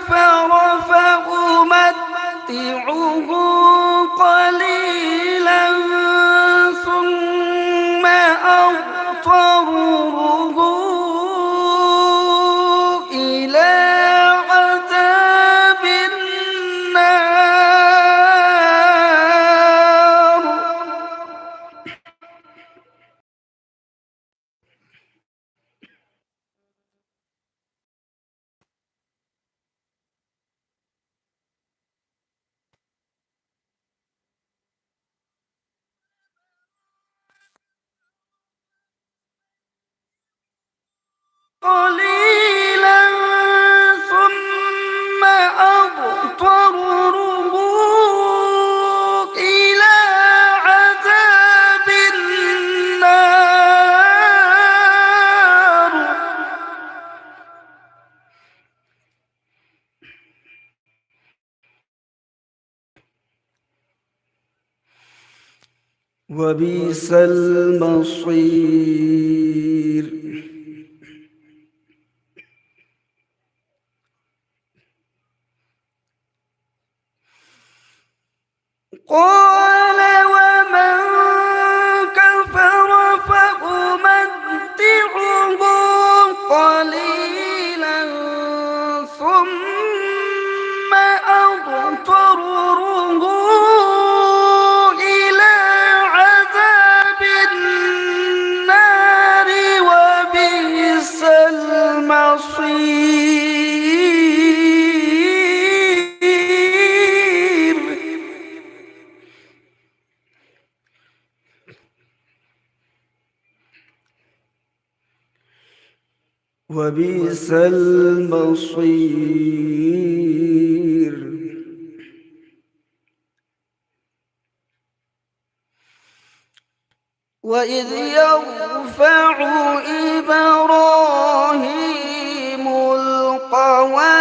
كفر فأمتعه قليلا ثم أضطره إلى عذاب النار. قليلا ثم أضطره إلى عذاب النار. وبئس المصير. قال ومن كفر فأمتعه قليلا ثم أضطره إلى عذاب النار وبئس المصير. وبئس المصير. وإذ يرفع إبراهيم القواعد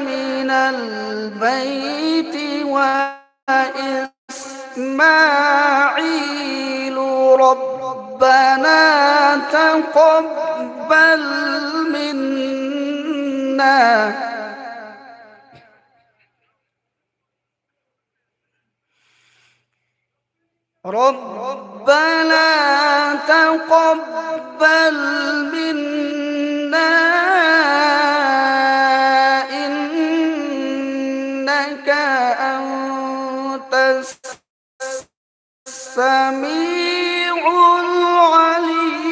من البيت وإسماعيل ربنا تقبل منا ربنا تقبل منا إنك أنت السميع العليم.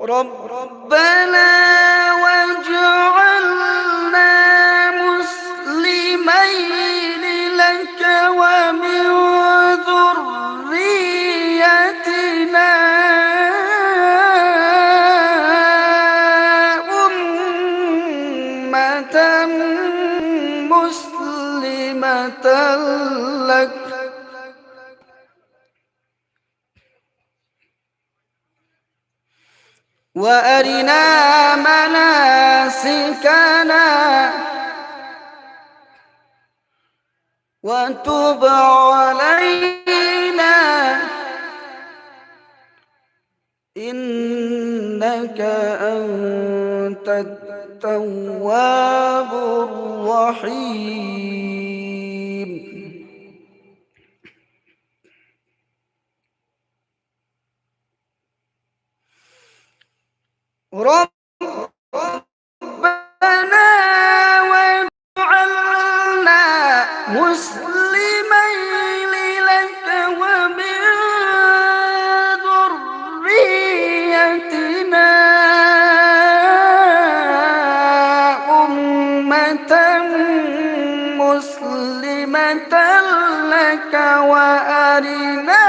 ربنا واجعلنا مسلمين لك ومن ذريتنا أمة مسلمة لك وأرنا مناسكنا وتب علينا إنك أنت التواب الرحيم. ربنا واجعلنا مسلمين لك ومن ذريتنا أمة مسلمة لك وأرنا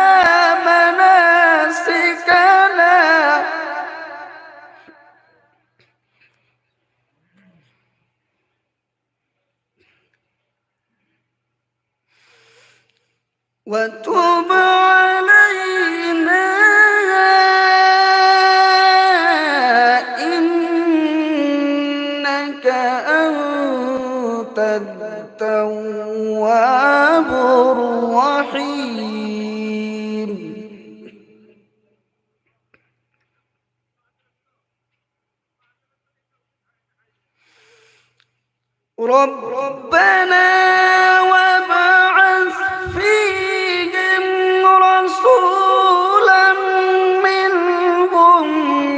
مناسكنا وتب علينا إنك أنت التواب التواب الرحيم ربنا وابعث فيهم رسولا منهم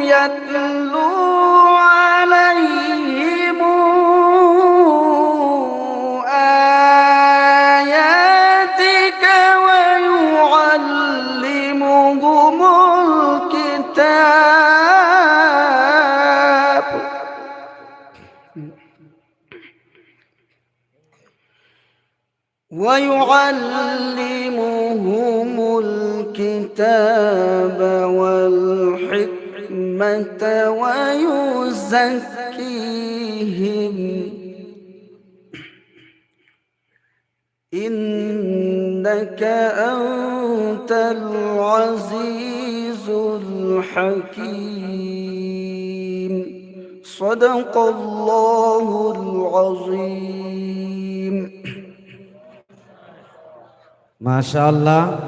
يتلو عليهم آياتك ويعلمهم الكتاب والحكمة ويزكيهم إنك أنت العزيز الحكيم صدق الله العظيم ما شاء الله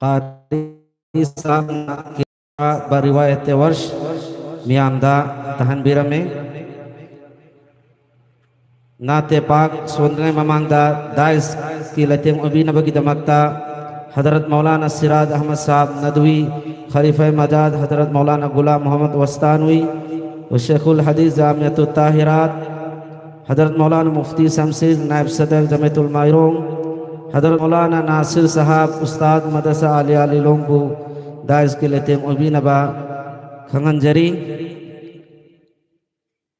قاری صاحب بروایت ورش میامدہ تہنبیر میں نعت پاک سوندنے ممانگدہ دائس کی لتیم ابی نبی دمکتا حضرت مولانا سراج احمد صاحب ندوی خلیفہ مجاد حضرت مولانا غلام محمد وستانوی وشیخ الحدیث جامعۃ الطاہرات حضرت مولانا مفتی شمسیر نائب صدر جمعیت المائرون حضرت مولانا ناصر صاحب استاد مدرسہ علی علی لونگو دائس کے لتیم ابی نبا کھنگنجری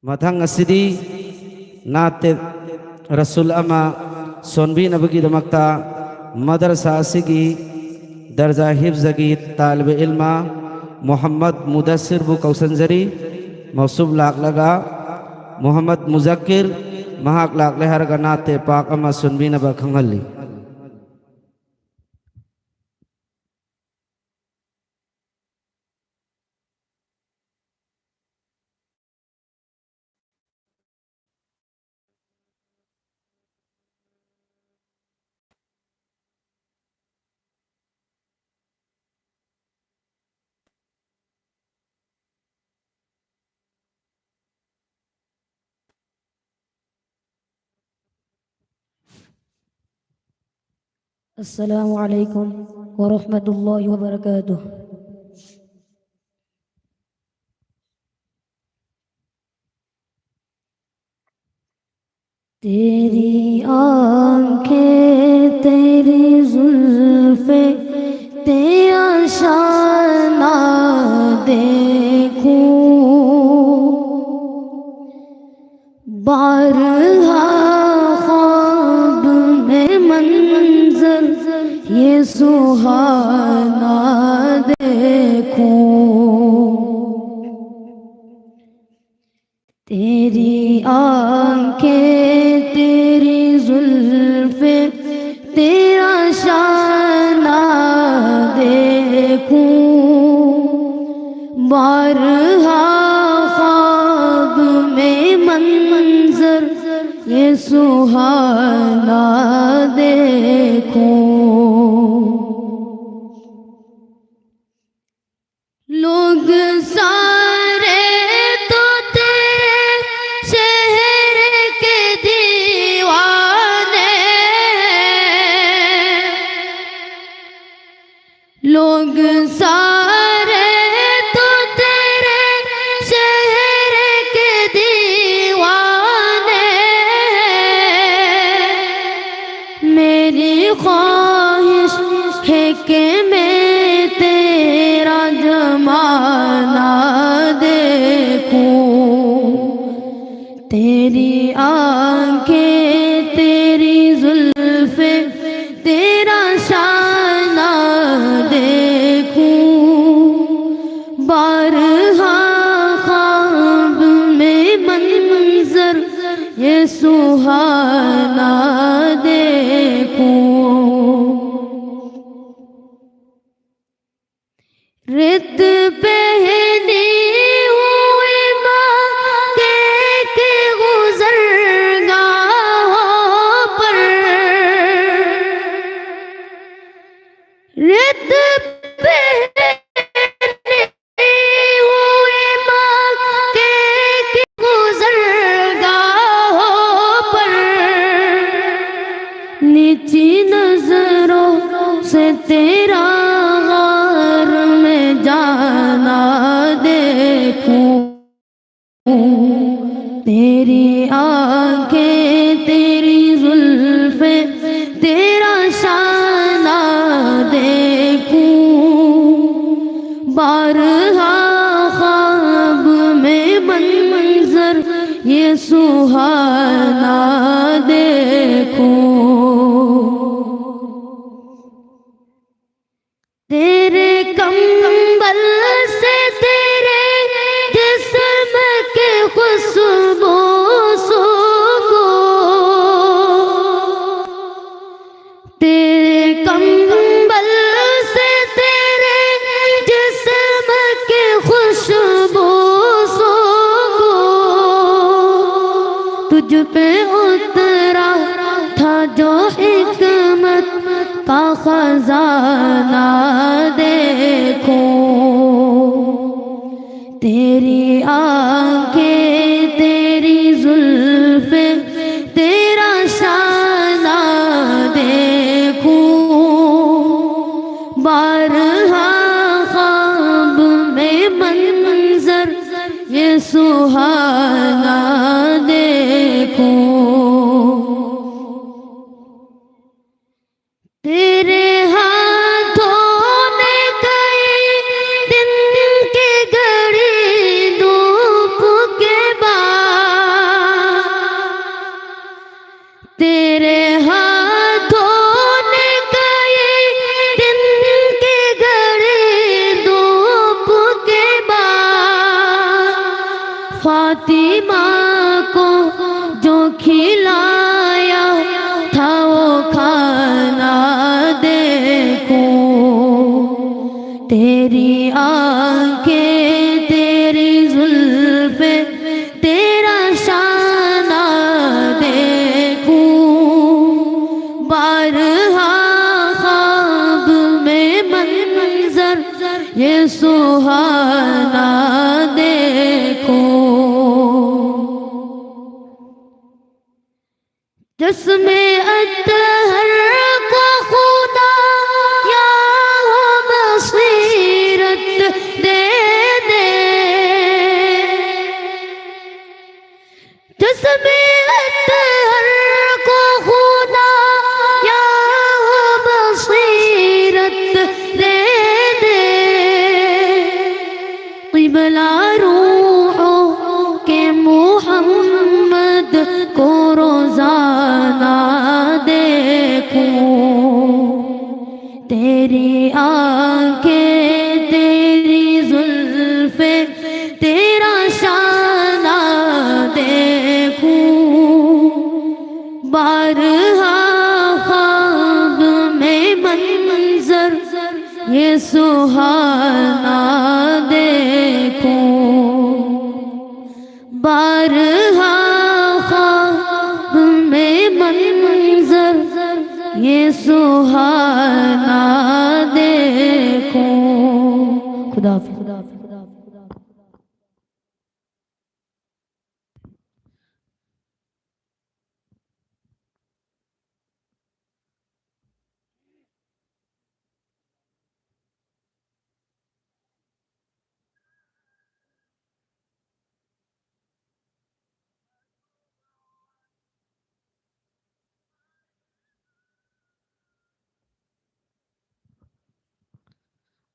متھنگ اسدی نعت رسول اما سونبی نبی دمکتا مدرسہ سگی درجہ حفظ کی طالب علم محمد مدثر بو کوسنجری موصوب لاغ لگا محمد مذکر مہاک لاغ لہر کا نعت پاک اما سونبی نبا کھنگلی السلام علیکم ورحمۃ اللہ وبرکاتہ۔ تیری آنکھیں تیری زلفیں تیرا شانہ دیکھوں بارہا خواب میں منظر یہ سہانا دیکھوں تیری آنکھیں تیری زلفیں تیرا شانہ دیکھوں بارہا خواب میں منظر یہ سہانا دیکھوں لوگ سارے تو تیرے شہر کے دیوانے لوگ سارے تو تیرے شہر کے دیوانے میری خواہش ہے کہ میں تیرا زمانہ دیکھوں تیری آنکھیں تیری زلفیں تیرا شانہ دیکھوں بارہا خواب میں منظر یہ سہانا دیکھوں رت پہنی ہوئی ماں کے گزرگاہ تیری زلفیں تیرا شانہ دیکھوں بارہا خواب میں منظر یہ سہانا دیکھوں تیرے کمبل سے تیرے جسم کے خوشبو سوگو تیرے کمبل سے تیرے جسم کے خوشبو سوگو تجھ پہ اترا تھا جو حکمت کا خزانہ دیکھو تیری آنکھیں تیری زلفیں تیرا شانہ دیکھوں بارہا خواب میں منظر یہ سہانا دیکھوں تیرے ہاتھوں نے کئی دن کے گھڑی دھوپ کے بعد تیرے ہاتھوں نے کئی دن کے گھڑی دھوپ کے بعد فاطمہ کو جو کھلایا تھا وہ کھانا دیکھو تیری آنکھیں تیری زلفیں تیرا شانہ دیکھوں بارہا خواب میں منظر یہ سہانا دیکھو جسم اطہر کو خدا یا ہو بصیرت دے دے جسم اطہر کو خدا یا ہو بصیرت دے دے قبلہ روحوں کے محمد کو روزانہ دیکھوں تیری آنکھیں تیری زلفیں تیرا شانہ دیکھوں بارہا خواب میں منظر یہ سہانا دیکھوں بارہا خواب میں منظر یہ سہانا دیکھوں خدا حافظ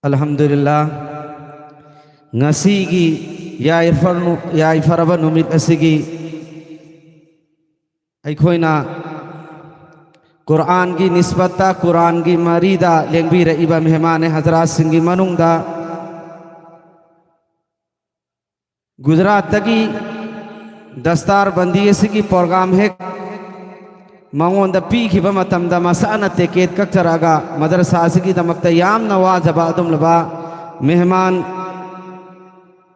Alhamdulillah ngasigi ya ifaraban numit asigi aikhoina Quran gi nisbata Quran gi marida lengbira iba mehman hazrat singi manungda Gujarat tagi dastar bandi asigi program hek mangonda pi khiba matamda masana teket kaktaraga madrasa asigi damakta yam nawajaba adum laba mehman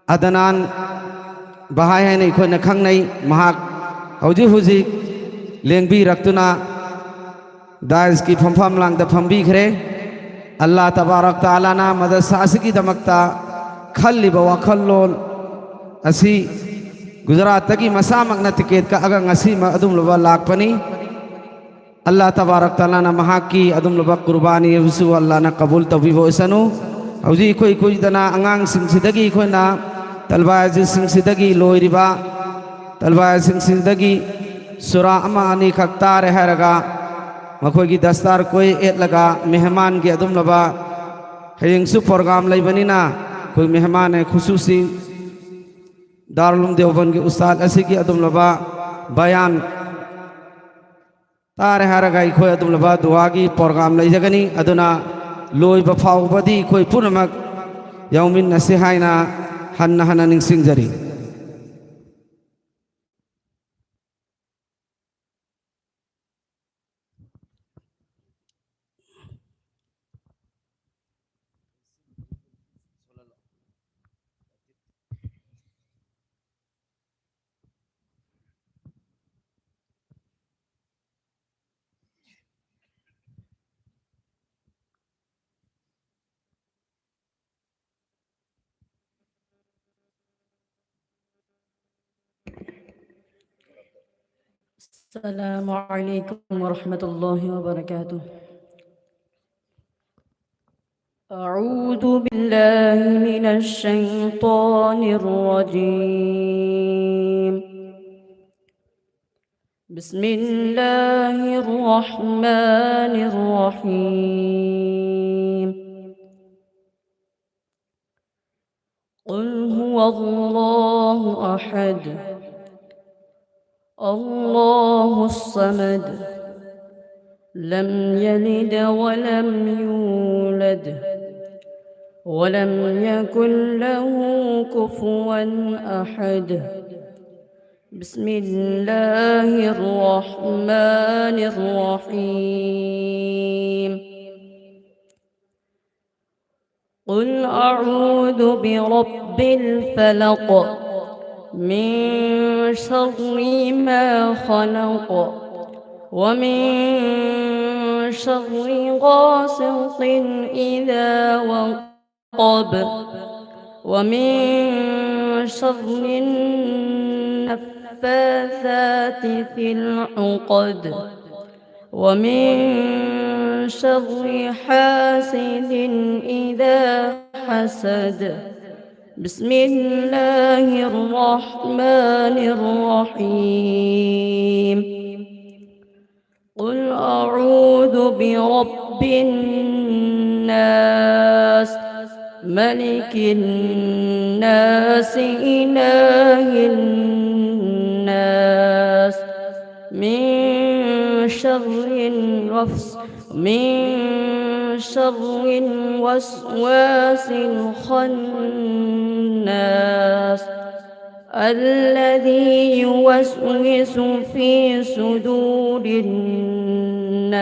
adanan bahai hai nei khoina khangnai mahak hauji lengbi raktuna dais ki phampham langda phambi khre Allah tabarak taala na madrasa asigi damakta khalli bawa khallol asi Gujarat tagi masamak na tiket ka aga ngasi ma adum laba lakpani Allah tabarak taala na mahaki adum laba qurbani yusu Allah na qabul tawbi bo isanu auji koi dana angang singsidagi koi na talbaz singsidagi loiriba talbaz singsidagi سورہ اما انی کھکتا رہ رگا مکھوئی کی دستار کوئی ایت لگا مہمان کی ادم لبا ہینگ سو پروگرام لئی بنینا کوئی مہمان خصوصی دارالعلوم دیوبند کے استاد اسی کی ادم لبا بیان تارے ہرگائی کوئی ادم لبا دعا کی پروگرام لئی جگنی ادنا لوئی بفاو بدی کوئی پونمک یومین نسیحائینا ہن ننگسنگ جری السلام عليكم ورحمة الله وبركاته. أعوذ بالله من الشيطان الرجيم. بسم الله الرحمن الرحيم. قل هو الله أحد الله الصمد لم يلد ولم يولد ولم يكن له كفوا أحد. بسم الله الرحمن الرحيم. قل أعوذ برب الفلق من شر ما خلق ومن شر غاسق إذا وقب ومن شر النفاثات في العقد ومن شر حاسد إذا حسد. بسم الله الرحمن الرحيم. قل أعوذ برب الناس ملك الناس إله الناس من شر الوسواس الخناس الذي يوسوس في صدور الناس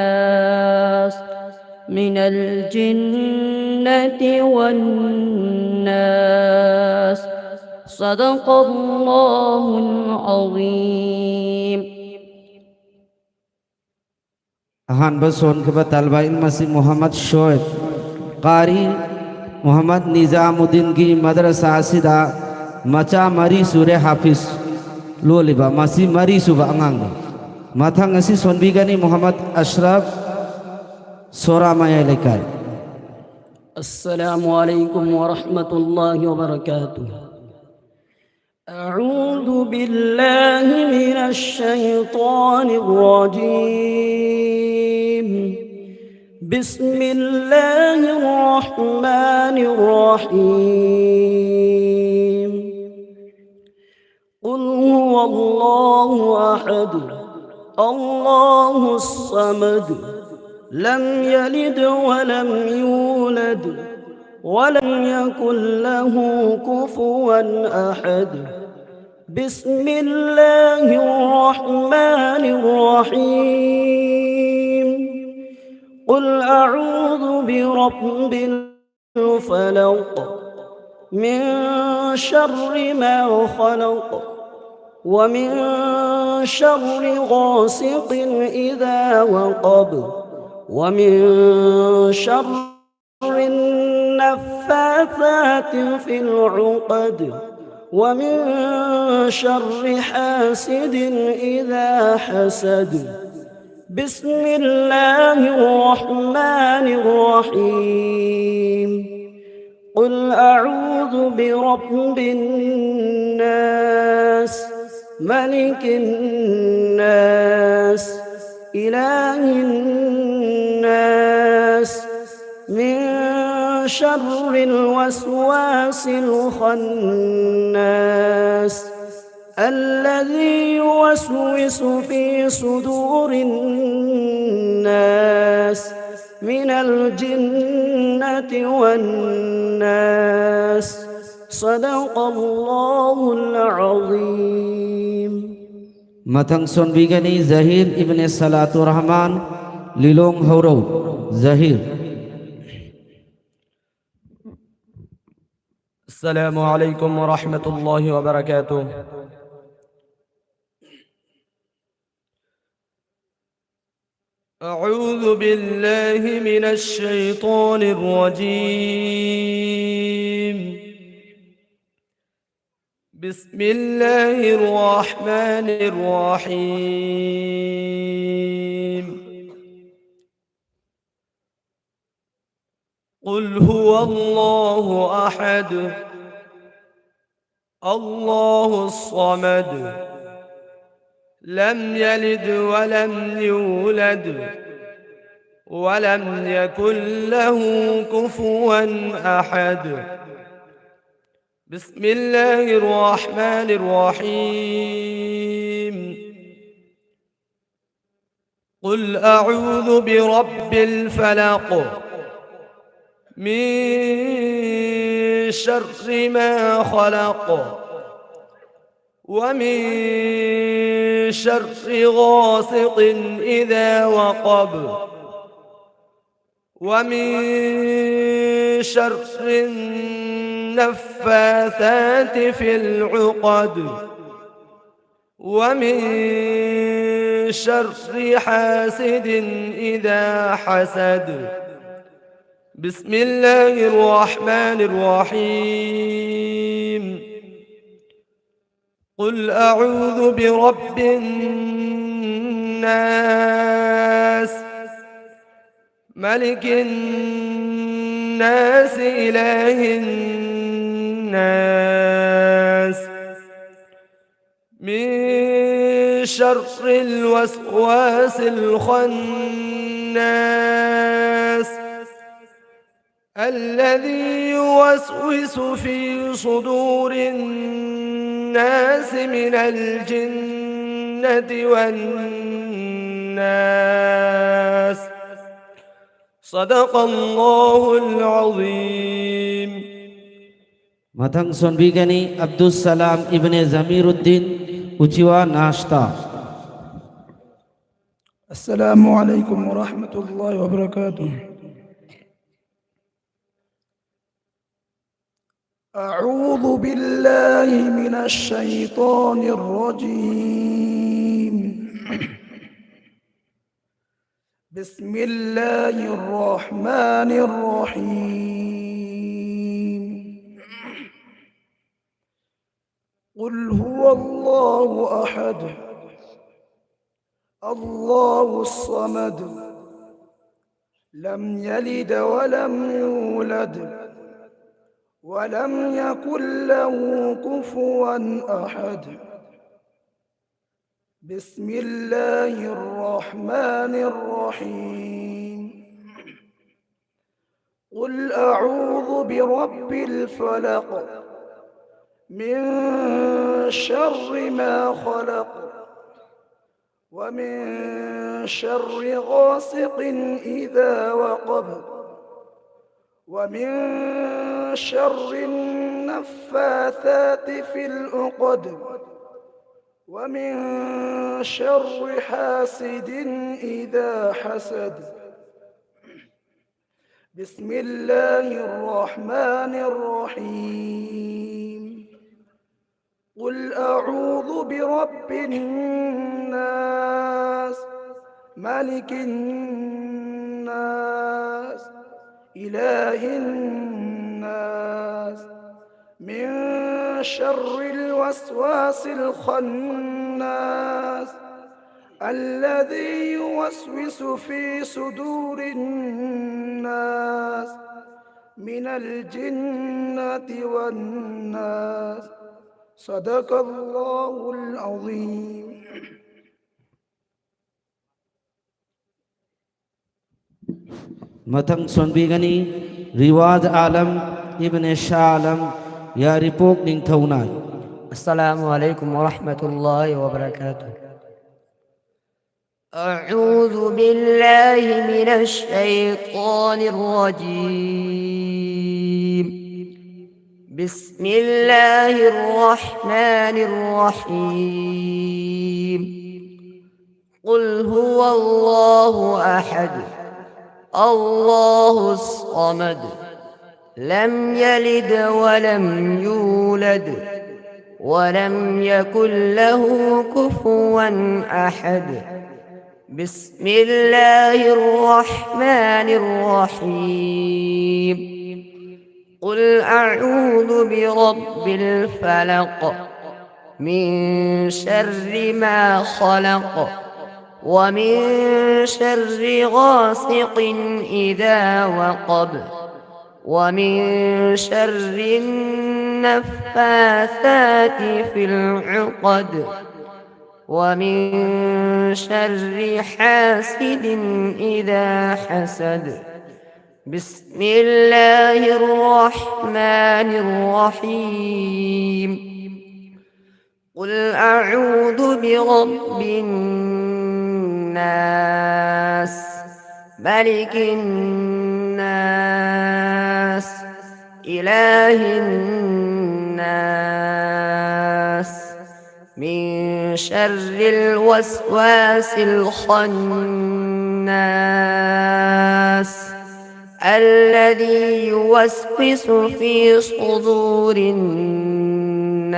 من الجنة والناس. صدق الله العظيم. اہان بسون کے بعد طلبہ علم مسیح محمد شعیب قاری محمد نظام الدین کی مدرسہ سیدہ مچا مری سورہ حافظ لولبا مسیح مری صبح انگانگ ماتھنگ اسی سنبیگانی محمد اشرف سورہ مایا لکھائی. السلام عليكم ورحمة الله وبركاته. أعوذ بالله من الشيطان الرجيم. بسم الله الرحمن الرحيم. قل هو الله أحد الله الصمد لم يلد ولم يولد ولم يكن له كفوا أحد. بسم الله الرحمن الرحيم. قل أعوذ برب الفلق من شر ما خلق ومن شر غاسق إذا وقب ومن شر النفاثات في العقد ومن شر حاسد إذا حسد. بسم الله الرحمن الرحيم. قل أعوذ برب الناس ملك الناس إله الناس من شر الوسواس الخناس الذي يوسوس في صدور الناس من الجنة والناس صدق الله العظيم. Matang son bigani Zahir ibn Salatur Rahman Lilong Haurau Zahir. السلام عليكم ورحمة الله وبركاته. أعوذ بالله من الشيطان الرجيم. بسم الله الرحمن الرحيم. قل هو الله أحد الله الصمد لم يلد ولم يولد ولم يكن له كفوا أحد. بسم الله الرحمن الرحيم. قل أعوذ برب الفلق من شر ما خلق ومن شر غاسق إذا وقب ومن شر النفاثات في العقد ومن شر حاسد إذا حسد. بسم الله الرحمن الرحيم. قل أعوذ برب الناس ملك الناس إله الناس من شر الوسواس الخناس الذي يوسوس في صدور الناس من الجنة والناس صدق الله العظيم. Matang son bigani Abdus Salam ibn Zamiruddin Uchiwa Nashta. السلام عليكم ورحمة الله وبركاته. أعوذ بالله من الشيطان الرجيم. بسم الله الرحمن الرحيم. قل هو الله أحد الله الصمد لم يلد ولم يولد ولم يكن له كفوا أحد. بسم الله الرحمن الرحيم. قل أعوذ برب الفلق من شر ما خلق ومن شر غاسق إذا وقب ومن شر النفاثات في العقد ومن شر حاسد إذا حسد. بسم الله الرحمن الرحيم. قل أعوذ برب الناس ملك الناس إله الناس من شر الوسواس الخناس الذي يوسوس في صدور الناس من الجنة والناس صدق الله العظيم. Mathang sonbigani Riwaz Alam Ibn Shah Alam Ya Ripok Ning Thaunai. السلام عليكم ورحمة الله وبركاته. أعوذ بالله من الشيطان الرجيم. بسم الله الرحمن الرحيم. قل هو الله أحد الله الصمد لم يلد ولم يولد ولم يكن له كفوا أحد. بسم الله الرحمن الرحيم. قل أعوذ برب الفلق من شر ما خلق ومن شر غاسق إذا وقب ومن شر النفاثات في العقد ومن شر حاسد إذا حسد. بسم الله الرحمن الرحيم. قل أعوذ برب الناس ملك الناس إله الناس من شر الوسواس الخناس الذي يوسوس في صدور الناس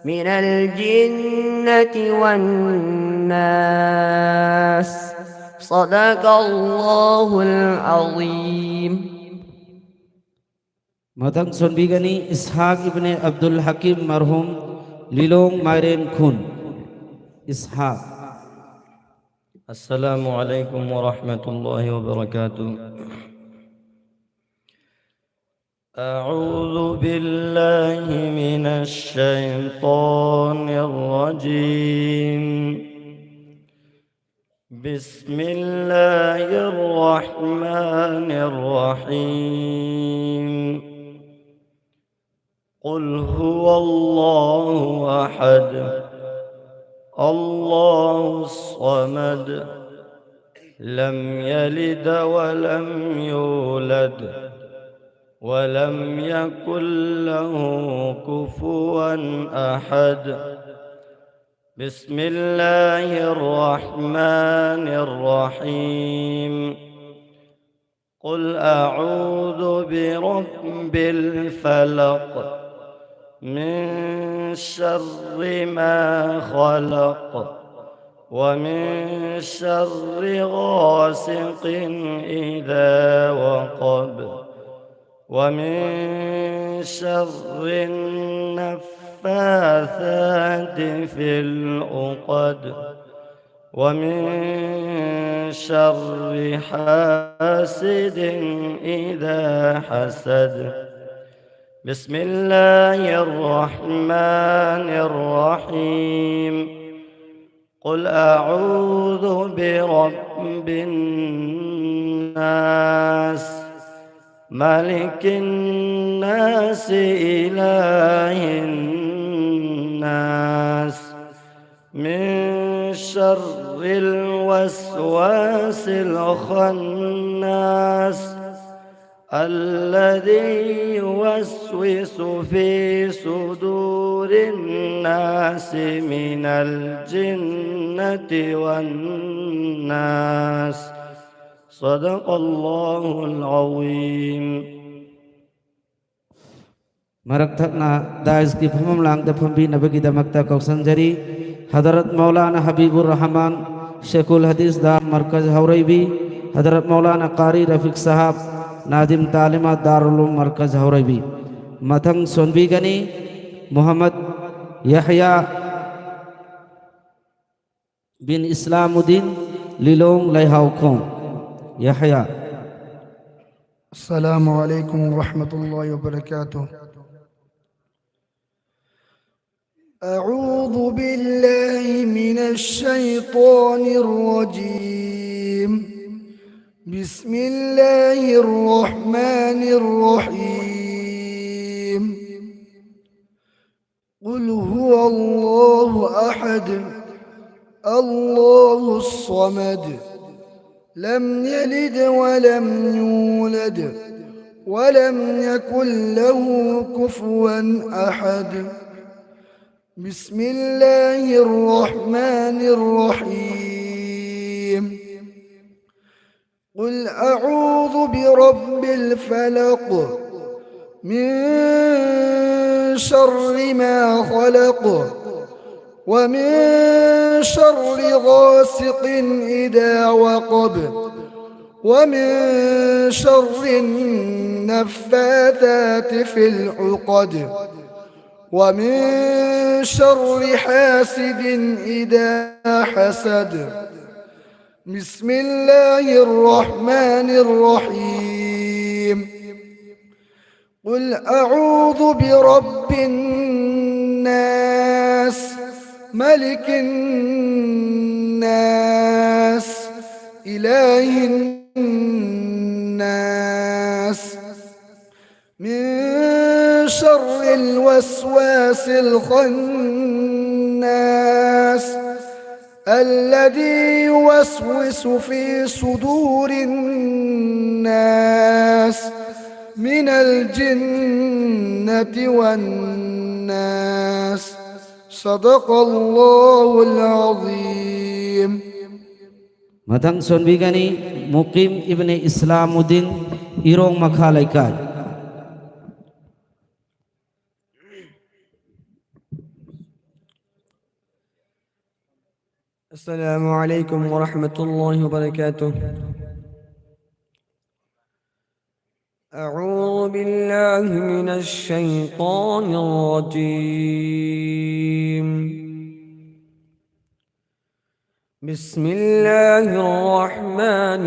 من الجنة والناس. صدق الله العظيم. Mathang sonbigani Ishaq Ibn Abdul Hakim Marhum Lilong Mairen Khun. Ishaq. السلام عليكم ورحمة الله وبركاته. أعوذ بالله من الشيطان الرجيم. بسم الله الرحمن الرحيم. قل هو الله أحد الله الصمد لم يلد ولم يولد ولم يكن له كفوا أحد. بسم الله الرحمن الرحيم. قل أعوذ برب الفلق من شر ما خلق ومن شر غاسق إذا وقب ومن شر النفاثات في العقد ومن شر حاسد إذا حسد. بسم الله الرحمن الرحيم. قل أعوذ برب الناس ملك الناس إله الناس من شر الوسواس الخناس الذي يوسوس في صدور الناس من الجنة والناس. صدق الله العظيم. Marakthakna dais ki phamam lang da phambi nabagi da makta kausanjari Hadarat Maulana Habibur Rahman Sheikhul Hadis da Markaz Hauraibi Hadarat Maulana Qari Rafiq Sahab Nadim Talimat Darul Ulum Markaz Hauraibi. Mathang sonbigani Muhammad Yahya bin Islamuddin Lilong Laihau Khong. Yahya. السلام عليكم ورحمة الله وبركاته. أعوذ بالله من الشيطان الرجيم. بسم الله الرحمن الرحيم. قل هو الله أحد الله الصمد لم يلد ولم يولد ولم يكن له كفوا أحد. بسم الله الرحمن الرحيم. قل أعوذ برب الفلق من شر ما خلق ومن شر غاسق إذا وقب ومن شر النفاثات في العقد ومن شر حاسد إذا حسد. بسم الله الرحمن الرحيم. قل أعوذ برب الناس ملك الناس إله الناس من شر الوسواس الخناس الذي يوسوس في صدور الناس من الجنة والناس. صدق الله العظيم. Matang sonbigani Muqim ibni Islamuddin Irong Makhalaikai. السلام عليكم ورحمة الله وبركاته. أعوذ بالله من الشيطان الرجيم. بسم الله الرحمن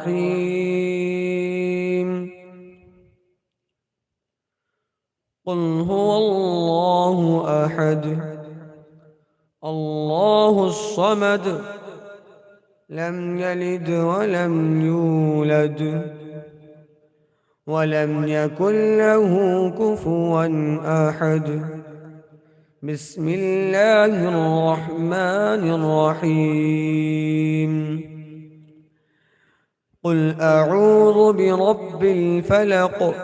الرحيم. قل هو الله أحد الله الصمد لم يلد ولم يولد ولم يكن له كفوا أحد. بسم الله الرحمن الرحيم. قل أعوذ برب الفلق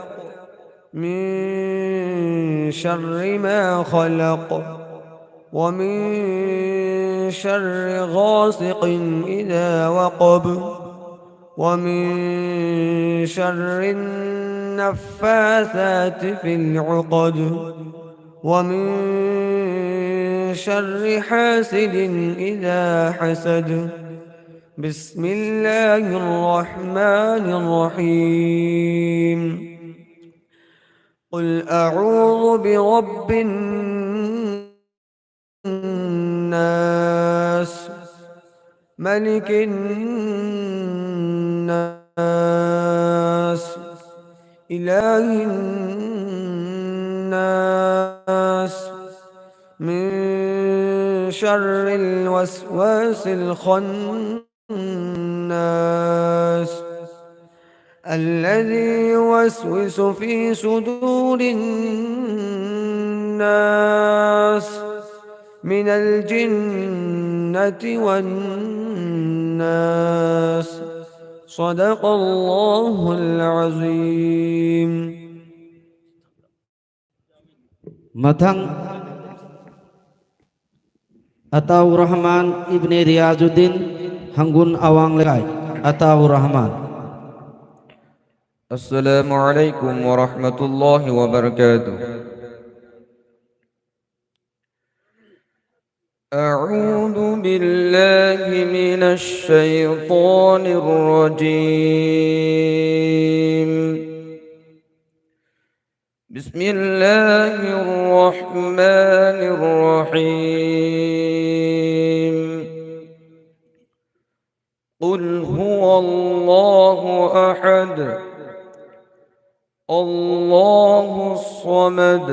من شر ما خلق ومن شر غاسق إذا وقب ومن شر النفاثات في العقد ومن شر حاسد إذا حسد. بسم الله الرحمن الرحيم. قل أعوذ برب الناس ملك الناس إله الناس من شر الوسواس الخناس الذي يوسوس في صدور الناس من الجنة والناس. صدق الله العظيم. Matang Ataur Rahman ibni Riyazuddin Hanggun Awang Lekai. Ataur Rahman. Assalamualaikum warahmatullahi wabarakatuh. أعوذ بالله من الشيطان الرجيم. بسم الله الرحمن الرحيم. قل هو الله أحد الله الصمد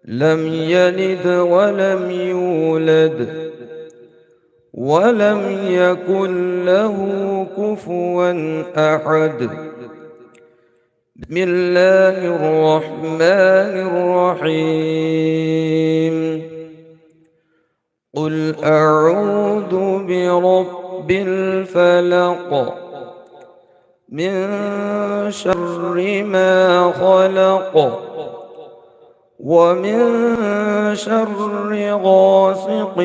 لم يلد ولم يولد ولم يكن له كفوا أحد. بسم الله الرحمن الرحيم. قل أعوذ برب الفلق من شر ما خلق ومن شر غاسق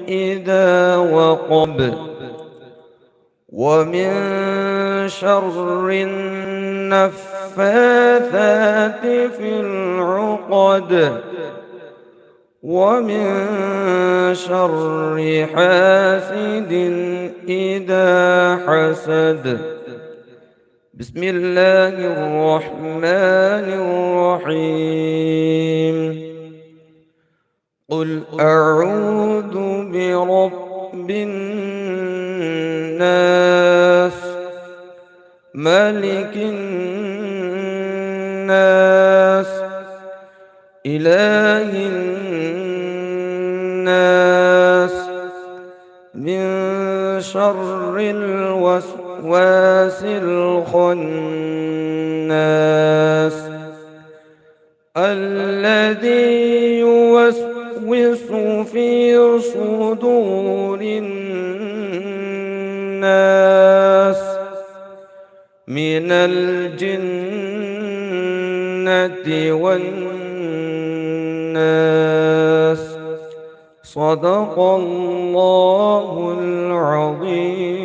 إذا وقب ومن شر النفاثات في العقد ومن شر حاسد إذا حسد. بسم الله الرحمن الرحيم. قل أعوذ برب الناس ملك الناس إله الناس من شر الوسواس الخناس الذي يوسوس في صدور الناس من الجنة والناس. صدق الله العظيم.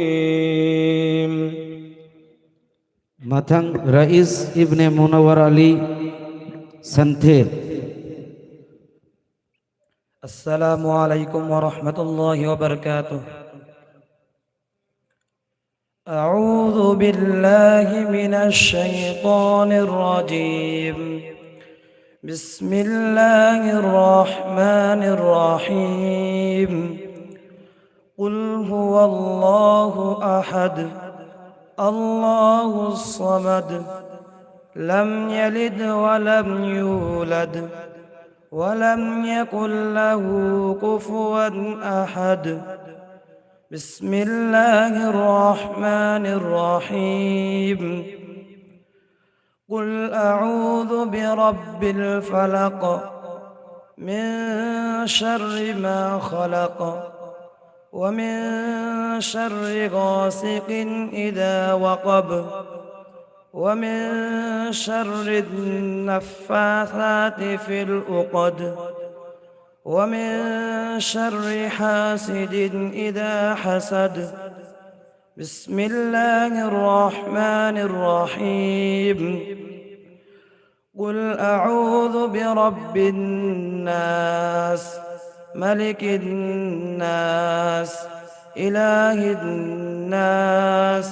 Matang Rais Ibn Munawar Ali Santhir. السلام عليكم ورحمة الله وبركاته. أعوذ بالله من الشيطان الرجيم. بسم الله الرحمن الرحيم. قل هو الله أحد الله الصمد لم يلد ولم يولد ولم يكن له كفوا أحد. بسم الله الرحمن الرحيم. قل أعوذ برب الفلق من شر ما خلق ومن شر غاسق إذا وقب ومن شر النفاثات في العقد ومن شر حاسد إذا حسد. بسم الله الرحمن الرحيم. قل أعوذ برب الناس ملك الناس إله الناس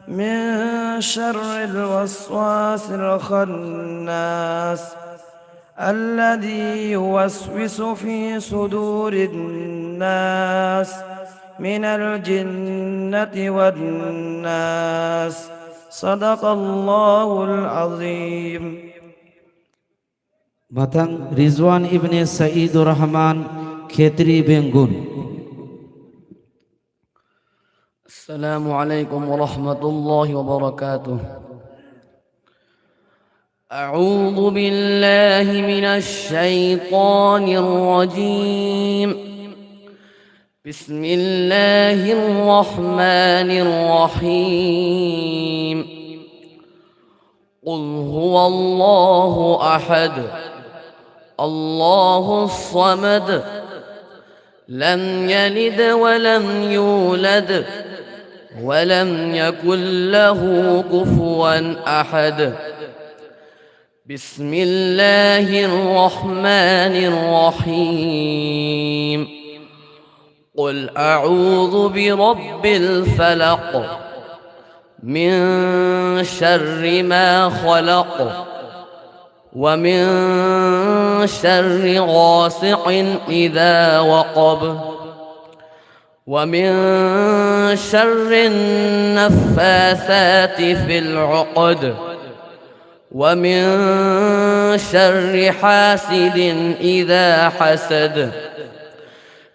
من شر الوسواس الخناس الذي يوسوس في صدور الناس من الجنة والناس. صدق الله العظيم. Matang Rizwan Ibn Saidur Rahman Khetri Bengun. السلام عليكم ورحمة الله وبركاته. أعوذ بالله من الشيطان الرجيم. بسم الله الرحمن الرحيم. قل هو الله أحد الله الصمد لم يلد ولم يولد ولم يكن له كفوا أحد. بسم الله الرحمن الرحيم. قل أعوذ برب الفلق من شر ما خلق ومن شر غاسق إذا وقب ومن شر النفاثات في العقد ومن شر حاسد إذا حسد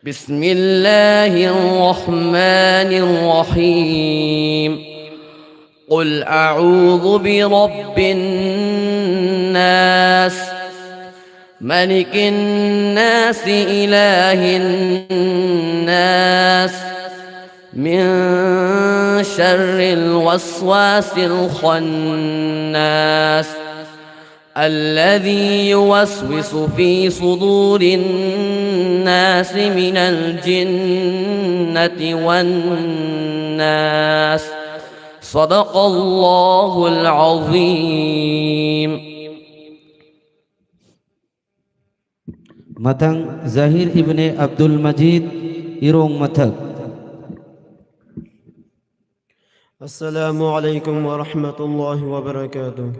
بسم الله الرحمن الرحيم قل أعوذ برب الناس ملك الناس إله الناس من شر الوسواس الخناس الذي يوسوس في صدور الناس من الجنة والناس صدق الله العظيم. Matang Zahir ibn Abdul Majid Irong Mathag. السلام عليكم ورحمة الله وبركاته.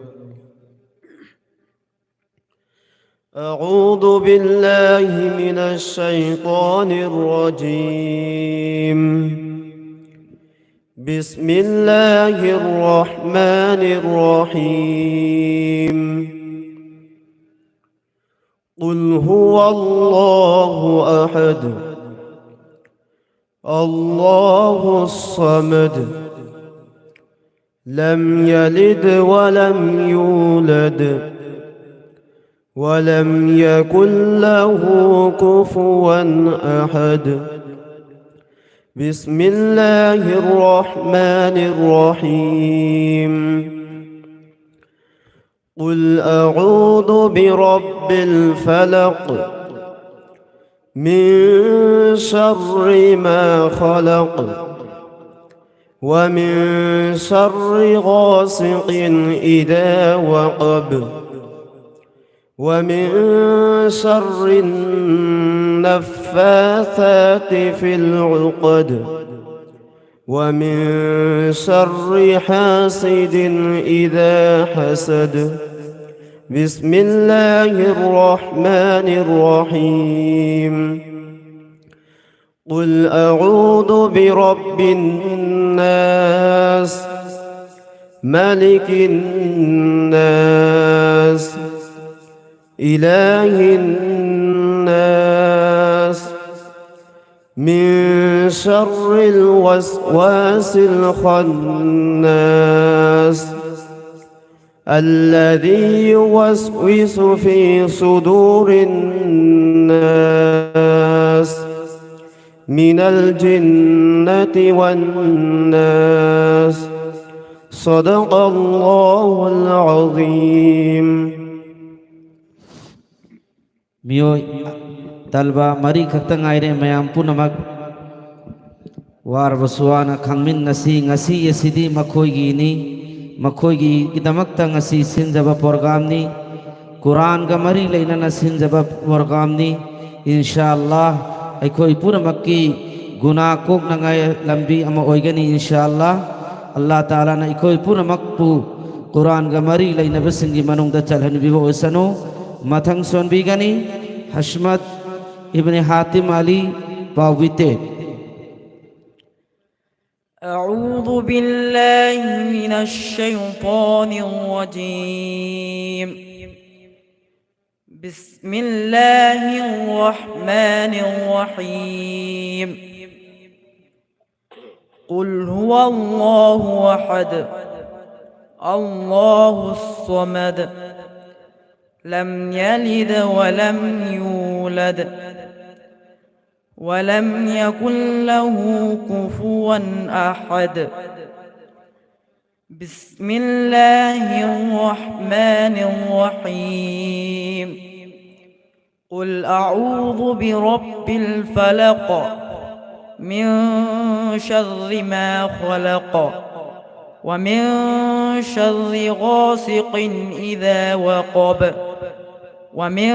أعوذ بالله من الشيطان الرجيم. بسم الله الرحمن الرحيم. قل هو الله أحد الله الصمد لم يلد ولم يولد ولم يكن له كفوا أحد. بسم الله الرحمن الرحيم. قل أعوذ برب الفلق من شر ما خلق ومن شر غاسق إذا وقب ومن شر النفاثات في العقد ومن شر حاسد إذا حسد. بسم الله الرحمن الرحيم. قل أعوذ برب الناس ملك الناس إله الناس من شر الوسواس الخناس الذي يوسوس في صدور الناس من الجنة والناس صدق الله العظيم. Miyoy talba mari kaktang aire mayam punamak war basuana khangmin nasi ngasi yasidi makhoi gini makhoi gi kidamakta ngasi sinjaba program ni Quran ga mari leina na sinjaba program ni inshallah aikoi punamak ki guna kok nangai lambi ama oigani inshallah Allah taala na aikoi punamak pu Quran ga mari leina besingi manung da chalhan bibo osano mathang son bigani Hashmat ibn Hatim Ali Pawite. أعوذ بالله من الشيطان الرجيم. بسم الله الرحمن الرحيم. قل هو الله أحد الله الصمد لم يلد ولم يولد ولم يكن له كفوا أحد. بسم الله الرحمن الرحيم. قل أعوذ برب الفلق من شر ما خلق ومن شر غاسق إذا وقب ومن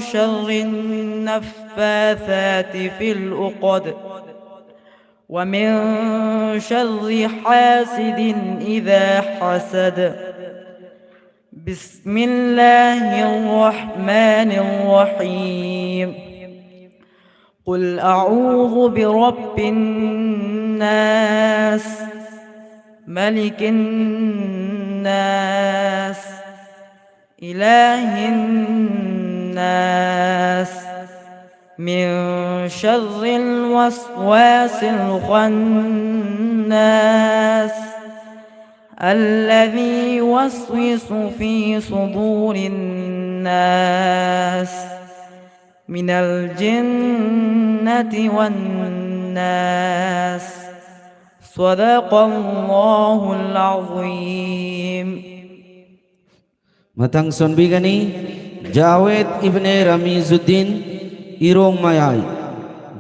شر النفاثات في العقد ومن شر حاسد إذا حسد. بسم الله الرحمن الرحيم. قل أعوذ برب الناس ملك الناس إله الناس من شر الوسواس الخناس الذي يوسوس في صدور الناس من الجنة والناس صدق الله العظيم. Matang sonbigani Jawed ibne Ramizuddin Irong Mayai.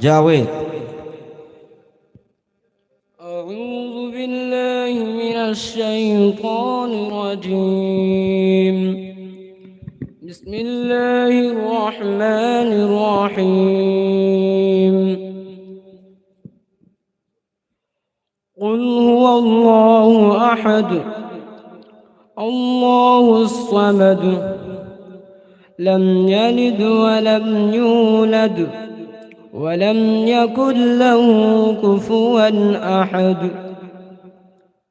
Jawed. أعوذ بالله من الشيطان الرجيم. بسم الله الرحمن الرحيم. قل هو الله أحد الله الصمد لم يلد ولم يولد ولم يكن له كفوا أحد.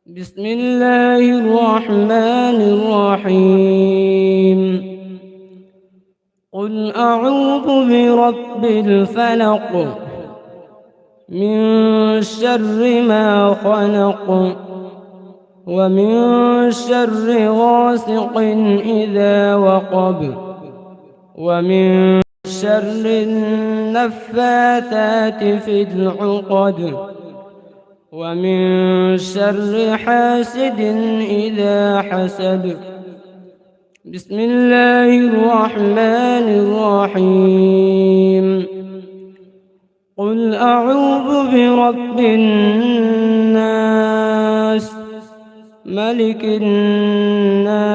بسم الله الرحمن الرحيم. قل أعوذ برب الفلق من شر ما خلق ومن شر غاسق إذا وقب ومن شر النفاثات في العقد ومن شر حاسد إذا حسد. بسم الله الرحمن الرحيم. قل أعوذ برب الناس ملك الناس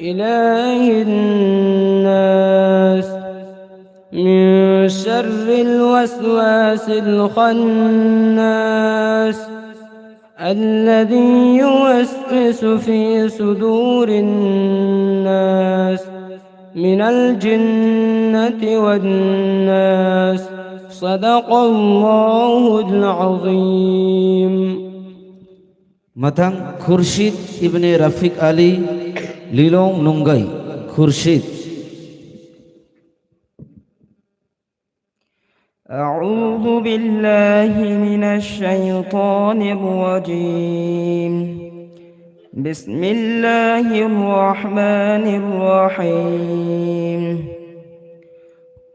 إله الناس من شر الوسواس الخناس الذي يوسوس في صدور الناس من الجنة والناس صدق الله العظيم. Matang Khurshid ibne Rafiq Ali Lilong Nungai. Khurshid. أعوذ بالله من الشيطان الرجيم. بسم الله الرحمن الرحيم.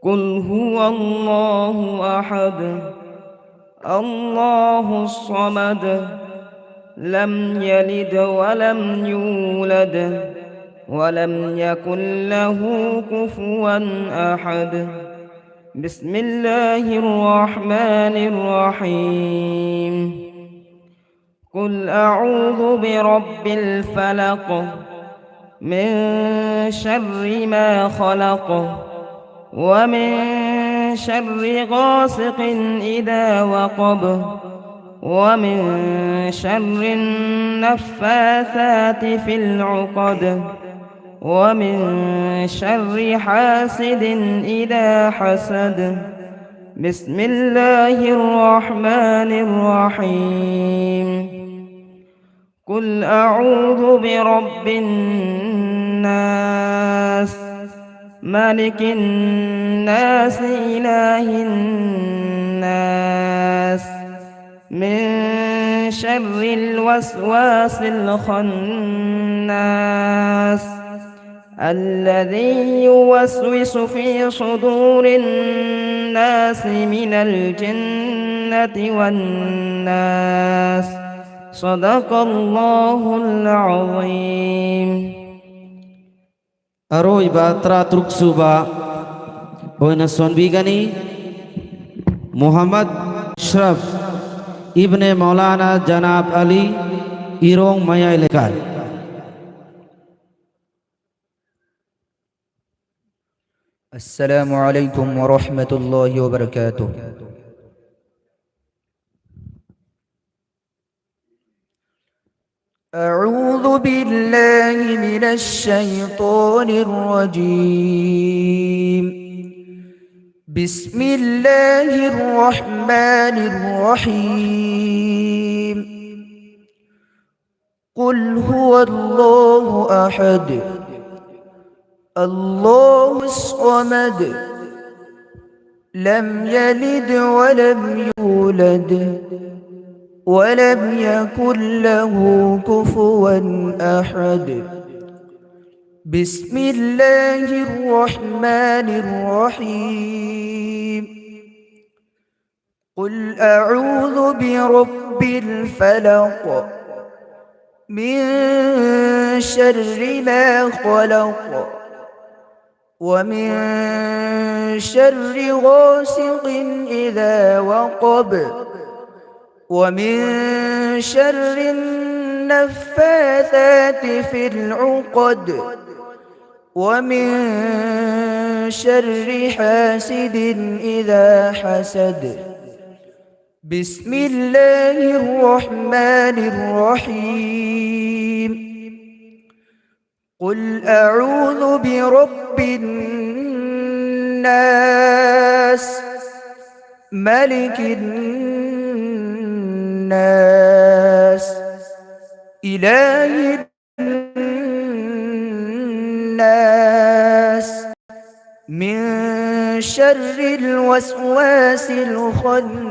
قل هو الله أحد الله الصمد لم يلد ولم يولد ولم يكن له كفوا أحد. بسم الله الرحمن الرحيم. قل أعوذ برب الفلق من شر ما خلق ومن شر غاسق إذا وقب ومن شر النفاثات في العقد ومن شر حاسد إذا حسد. بسم الله الرحمن الرحيم. قل أعوذ برب الناس ملك الناس إله الناس من شر الوسواس الخناس الذي يوسوس في صدور الناس من الجنة والناس صدق الله العظيم. Aro ibatra truk suba Oina sonbigani Muhammad Shraf Ibne Maulana Janab Ali Irong Mayai Lekar. السلام عليكم ورحمة الله وبركاته. أعوذ بالله من الشيطان الرجيم. بسم الله الرحمن الرحيم. قل هو الله أحد الله الصمد لم يلد ولم يولد ولم يكن له كفوا أحد بسم الله الرحمن الرحيم قل أعوذ برب الفلق من شر ما خلق ومن شر غاسق إذا وقب ومن شر النفاثات في العقد ومن شر حاسد إذا حسد بسم الله الرحمن الرحيم قل أعوذ برب الناس ملك الناس إله الناس من شر الوسواس الخناس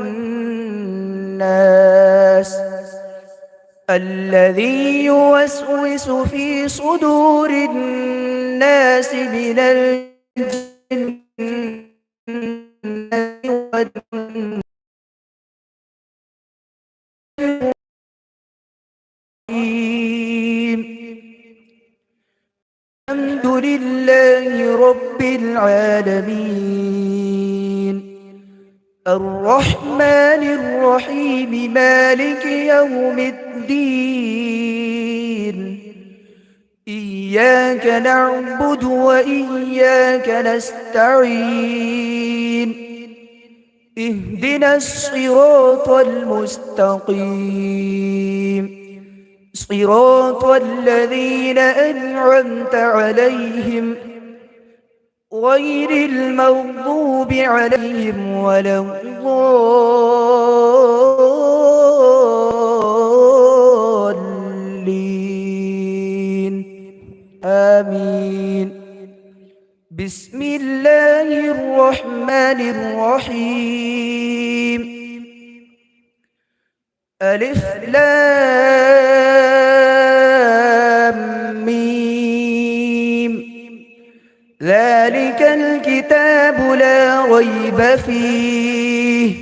الذي يوسوس في صدور الناس من الجنة والناس الحمد لله رب العالمين الرحمن الرحيم مالك يوم الدين إياك نعبد وإياك نستعين اهدنا الصراط المستقيم صراط الذين أنعمت عليهم غير المغضوب عليهم ولا الضالين آمين بسم الله الرحمن الرحيم ألف لام ميم ذلك الكتاب لا ريب فيه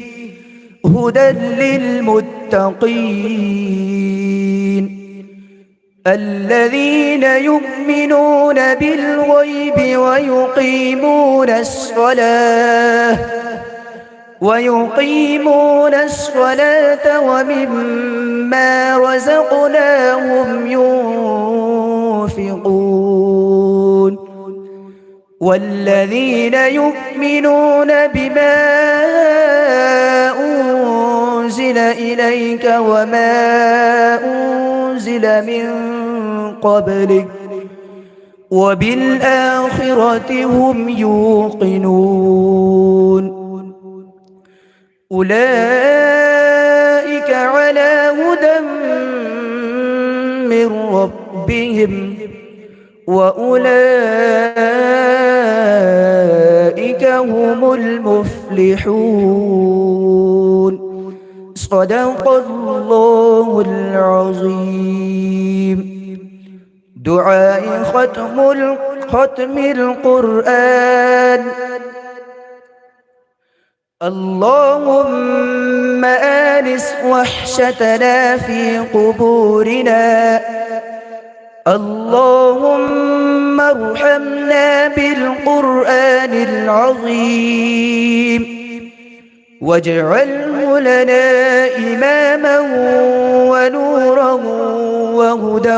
هدى للمتقين الذين يؤمنون بالغيب ويقيمون الصلاة ومما رزقناهم ينفقون والذين يؤمنون بما أنزل إليك وما أنزل من قبلك وبالآخرة هم يوقنون أولئك على هدى من ربهم وأولئك هم المفلحون صدق الله العظيم دعاء ختم القرآن اللهم آنس وحشتنا في قبورنا اللهم ارحمنا بالقرآن العظيم واجعله لنا إماما ونورا وهدى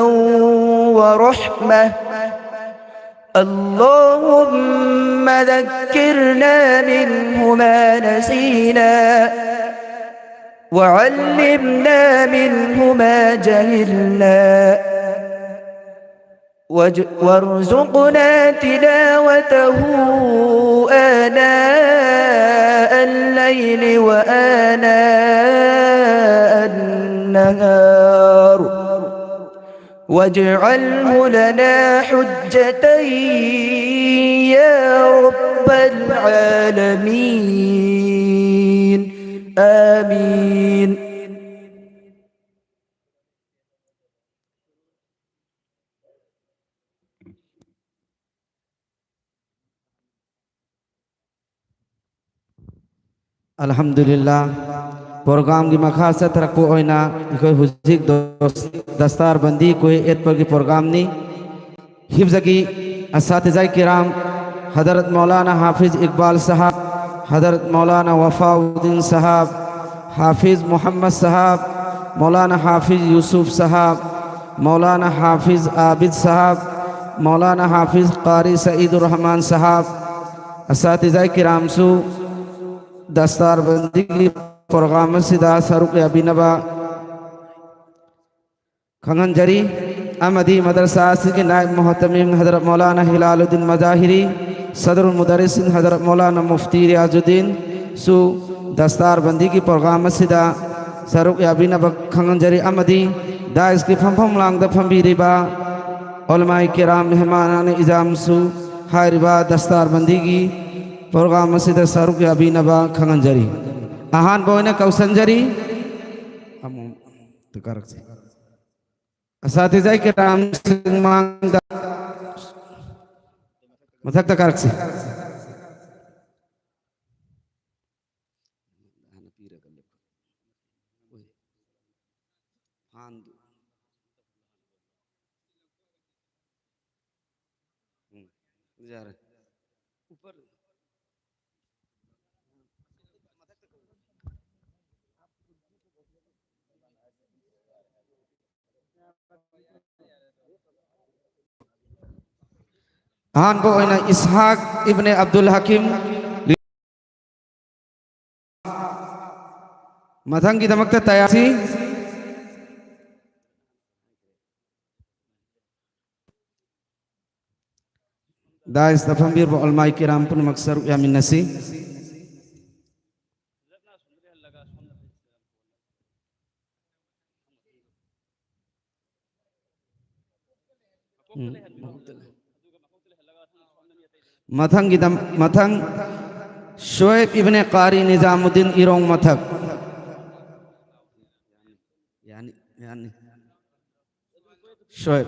ورحمة اللهم ذكرنا منه ما نسينا وعلمنا منه ما جهلنا وارزقنا تلاوته آناء الليل وآناء النهار واجعله لنا حجة يا رب العالمين آمين. Alhamdulillah program gi makha se tarakpu oina ikoi huzik dastar bandi koi et par gi program ni hifzagi asatizai kiram Hadarat Maulana Hafiz Iqbal Sahab, Hadarat Maulana Wafauddin Sahab, Hafiz Muhammad Sahab, Maulana Hafiz Yusuf Sahab, Maulana Hafiz Abid Sahab, Maulana Hafiz Qari Saidur Rahman Sahab, asatizai kiram su دستار بندی کی پروگرام سیدھا سرک ابینبا کھنگن جری احمدی مدرسہ کی نائب محتمیم حضرت مولانا ہلال الدین مظاہری صدر المدرسین حضرت مولانا مفتی ریاض الدین سو دستار بندی کی پروگرام سیدھا سرک ابینبا کھنگن جری احمدی دائس کی پھم لانگ دفم بھی ربا علماء کرام مہمانان اعظام سو ہائی ربا دستار بندی کی program masjid saruk ya binaba khanganjari ahan boyna kausanjari amu tukarak si asatizai kiram mangda mathak takarak si ahan bo oina Ishaq ibn Abdul Hakim mathang ki damakta tayasi dais tafambir bo ulama kiram pun maksar ya min nasi mathang Shoaib ibn Qari Nizamuddin Irong mathak yani Shoaib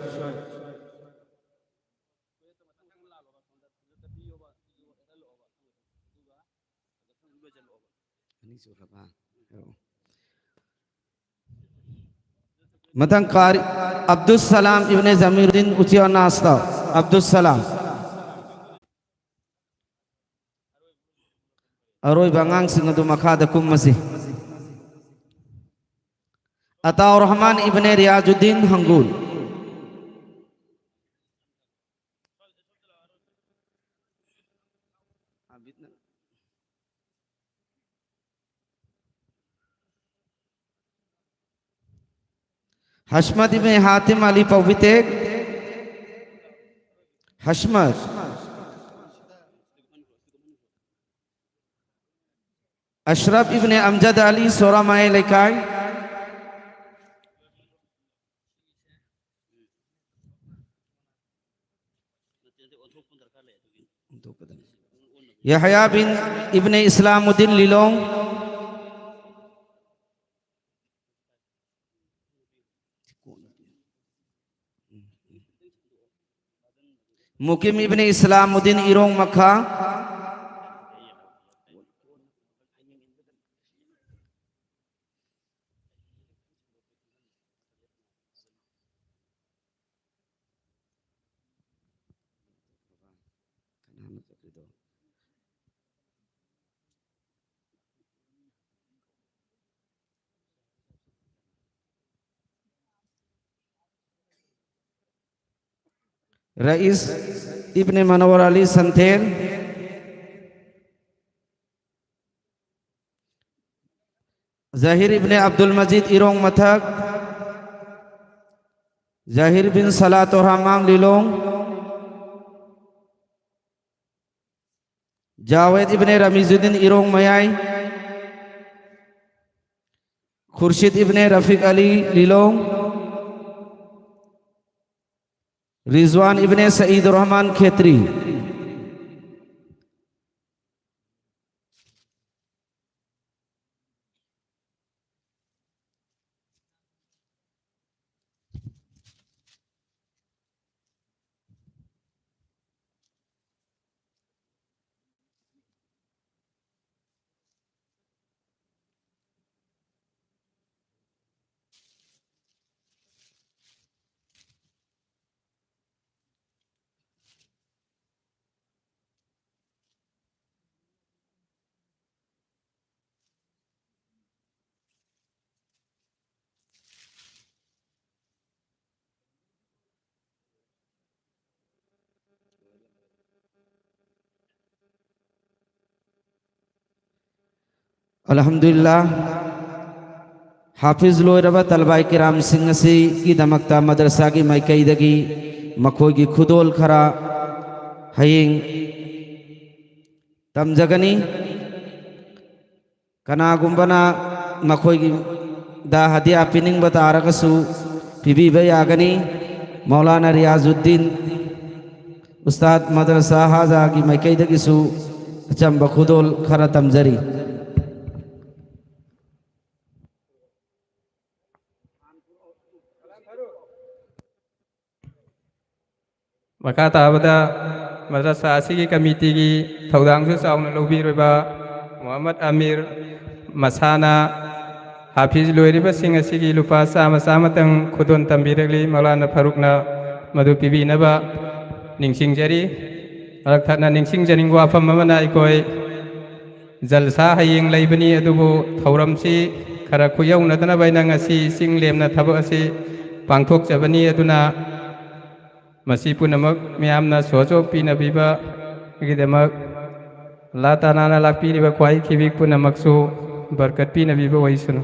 mathang Qari Abdus Salam ibn Zamiruddin Uchiya Nasta Abdus Salam Aroy bangang singadu makada kummasi Ataur Rahman ibn Riyazuddin Hangul Hashmat ibn Hatim Ali Pawitek Hashmat Ashraf ibn Amjad Ali Soramai Laikai Yahya bin Ibn Islamuddin Lilong Mukim ibn Islamuddin Irong Makkah Rais Ibn Manawar Ali Santel Zahir ibn Abdul Majid Irong Mathak Zahir bin Salatur Rahman Lilong Jawed ibn Ramizuddin Irong Mayai Khurshid ibn Rafiq Ali Lilong رضوان ابن سعید الرحمن کھیتری، الحمدللہ حافظ لوئی ربا طلبہ کرام سنگ سی کی دمکتا مدرسہ کی مائکیدگی مکھوئی کی خدول کھرا ہائیں تمجگنی کنا گمبنا مکھوئی کی دا ہدیہ پیننگ بتا آرگسو پی بی بی آگنی مولانا ریاض الدین استاد مدرسہ حاضہ کی مائکیدگی سو اچھم بخدول کھرا تمجری مکھا تابدہ مدرسہ اسی کمیٹی کی تھودانگ سے ساؤن لوبی ربا محمد امیر مسانا حافظ لوئی ربا سنگ اسی کی لپا سامتنگ خودون تنبیرگلی مولانا فاروقنا مدو پی بی نبا ننگسنگ جری مرکتنا ننگسنگ جرنگ وافم ممنا اکوئی جلسہ ہائیں لیبنی ادوبو تھورم سی کھرا خویو ندنا بیننگ اسی سنگ لیمنا تھبو اسی پانکھوک جبنی ادنا مسیح پونمک میامنا سوچو پی نبیبا گیدمک اللہ تعالیٰ لاک پی نبا خواہی کھیویک پونمک سو برکت پی نبیبا وہی سنو.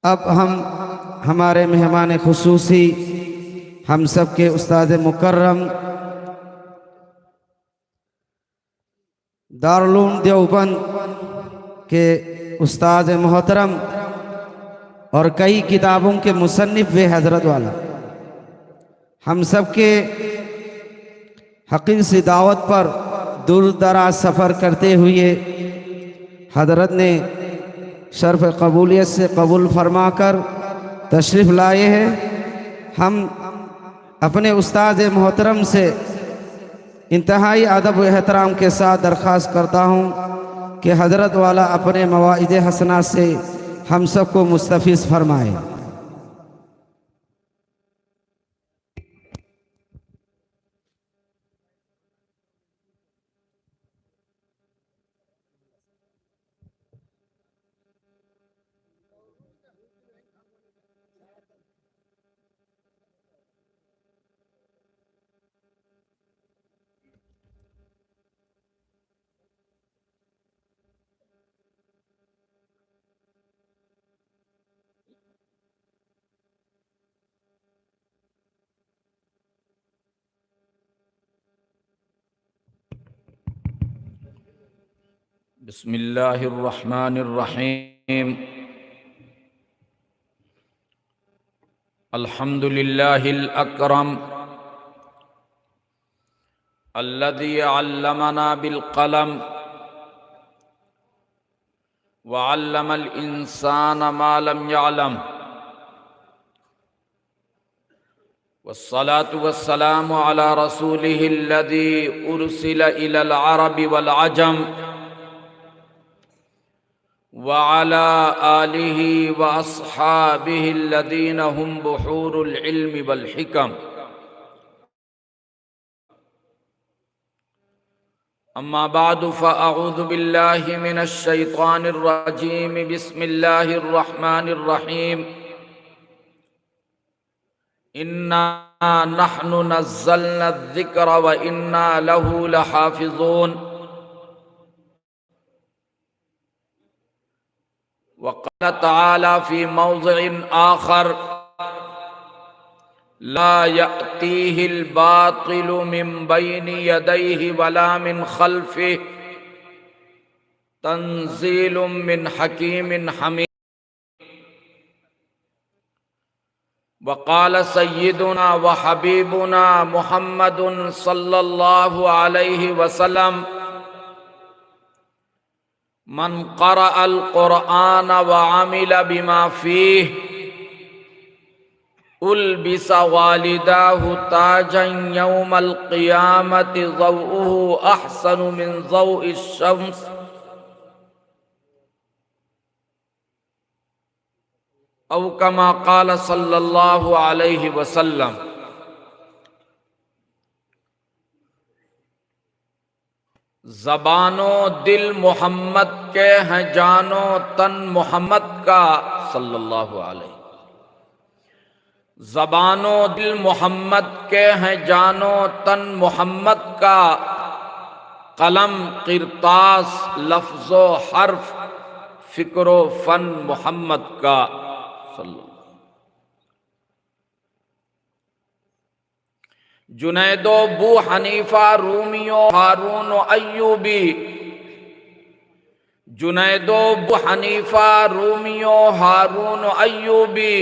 اب ہم ہمارے مہمان خصوصی ہم سب کے استاد مکرم دارالعلوم دیوبند کے استاد محترم اور کئی کتابوں کے مصنف و حضرت والا ہم سب کے حقیر سی دعوت پر دور دراز سفر کرتے ہوئے حضرت نے شرف قبولیت سے قبول فرما کر تشریف لائے ہیں. ہم اپنے استاد محترم سے انتہائی ادب و احترام کے ساتھ درخواست کرتا ہوں کہ حضرت والا اپنے مواعظ حسنات سے ہم سب کو مستفیض فرمائے. بسم اللہ الرحمن الرحیم. الحمد للہ الاکرم الذي علمنا بالقلم وعلم الانسان ما لم يعلم والصلاة والسلام على رسوله الذي ارسل الى العرب والعجم وعلى آله وأصحابه الذين هم بحور العلم والحكم. أما بعد فأعوذ بالله من الشيطان الرجيم. بسم الله الرحمن الرحيم. إنا نحن نزلنا الذكر وإنا له لحافظون. وقال تعالى في موضع آخر لا يأتيه الباطل من بين يديه ولا من خلفه تنزيل من حكيم حميد. وقال سيدنا وحبيبنا محمد صلى الله عليه وسلم من قرأ القرآن وعمل بما فيه ألبس والداه تاجا يوم القيامة ضوءه أحسن من ضوء الشمس او کما قال صلی اللہ علیہ وسلم۔ زبان و دل محمد کے ہیں، جان و تن محمد کا صلی اللہ علیہ۔ زبان و دل محمد کے ہیں، جان و تن محمد کا، قلم قرطاس لفظ و حرف فکر و فن محمد کا صلی اللہ۔ جنید و ابو حنیفہ رومی و ہارون و ایوبی، جنید و ابو حنیفہ رومی و ہارون و ایوبی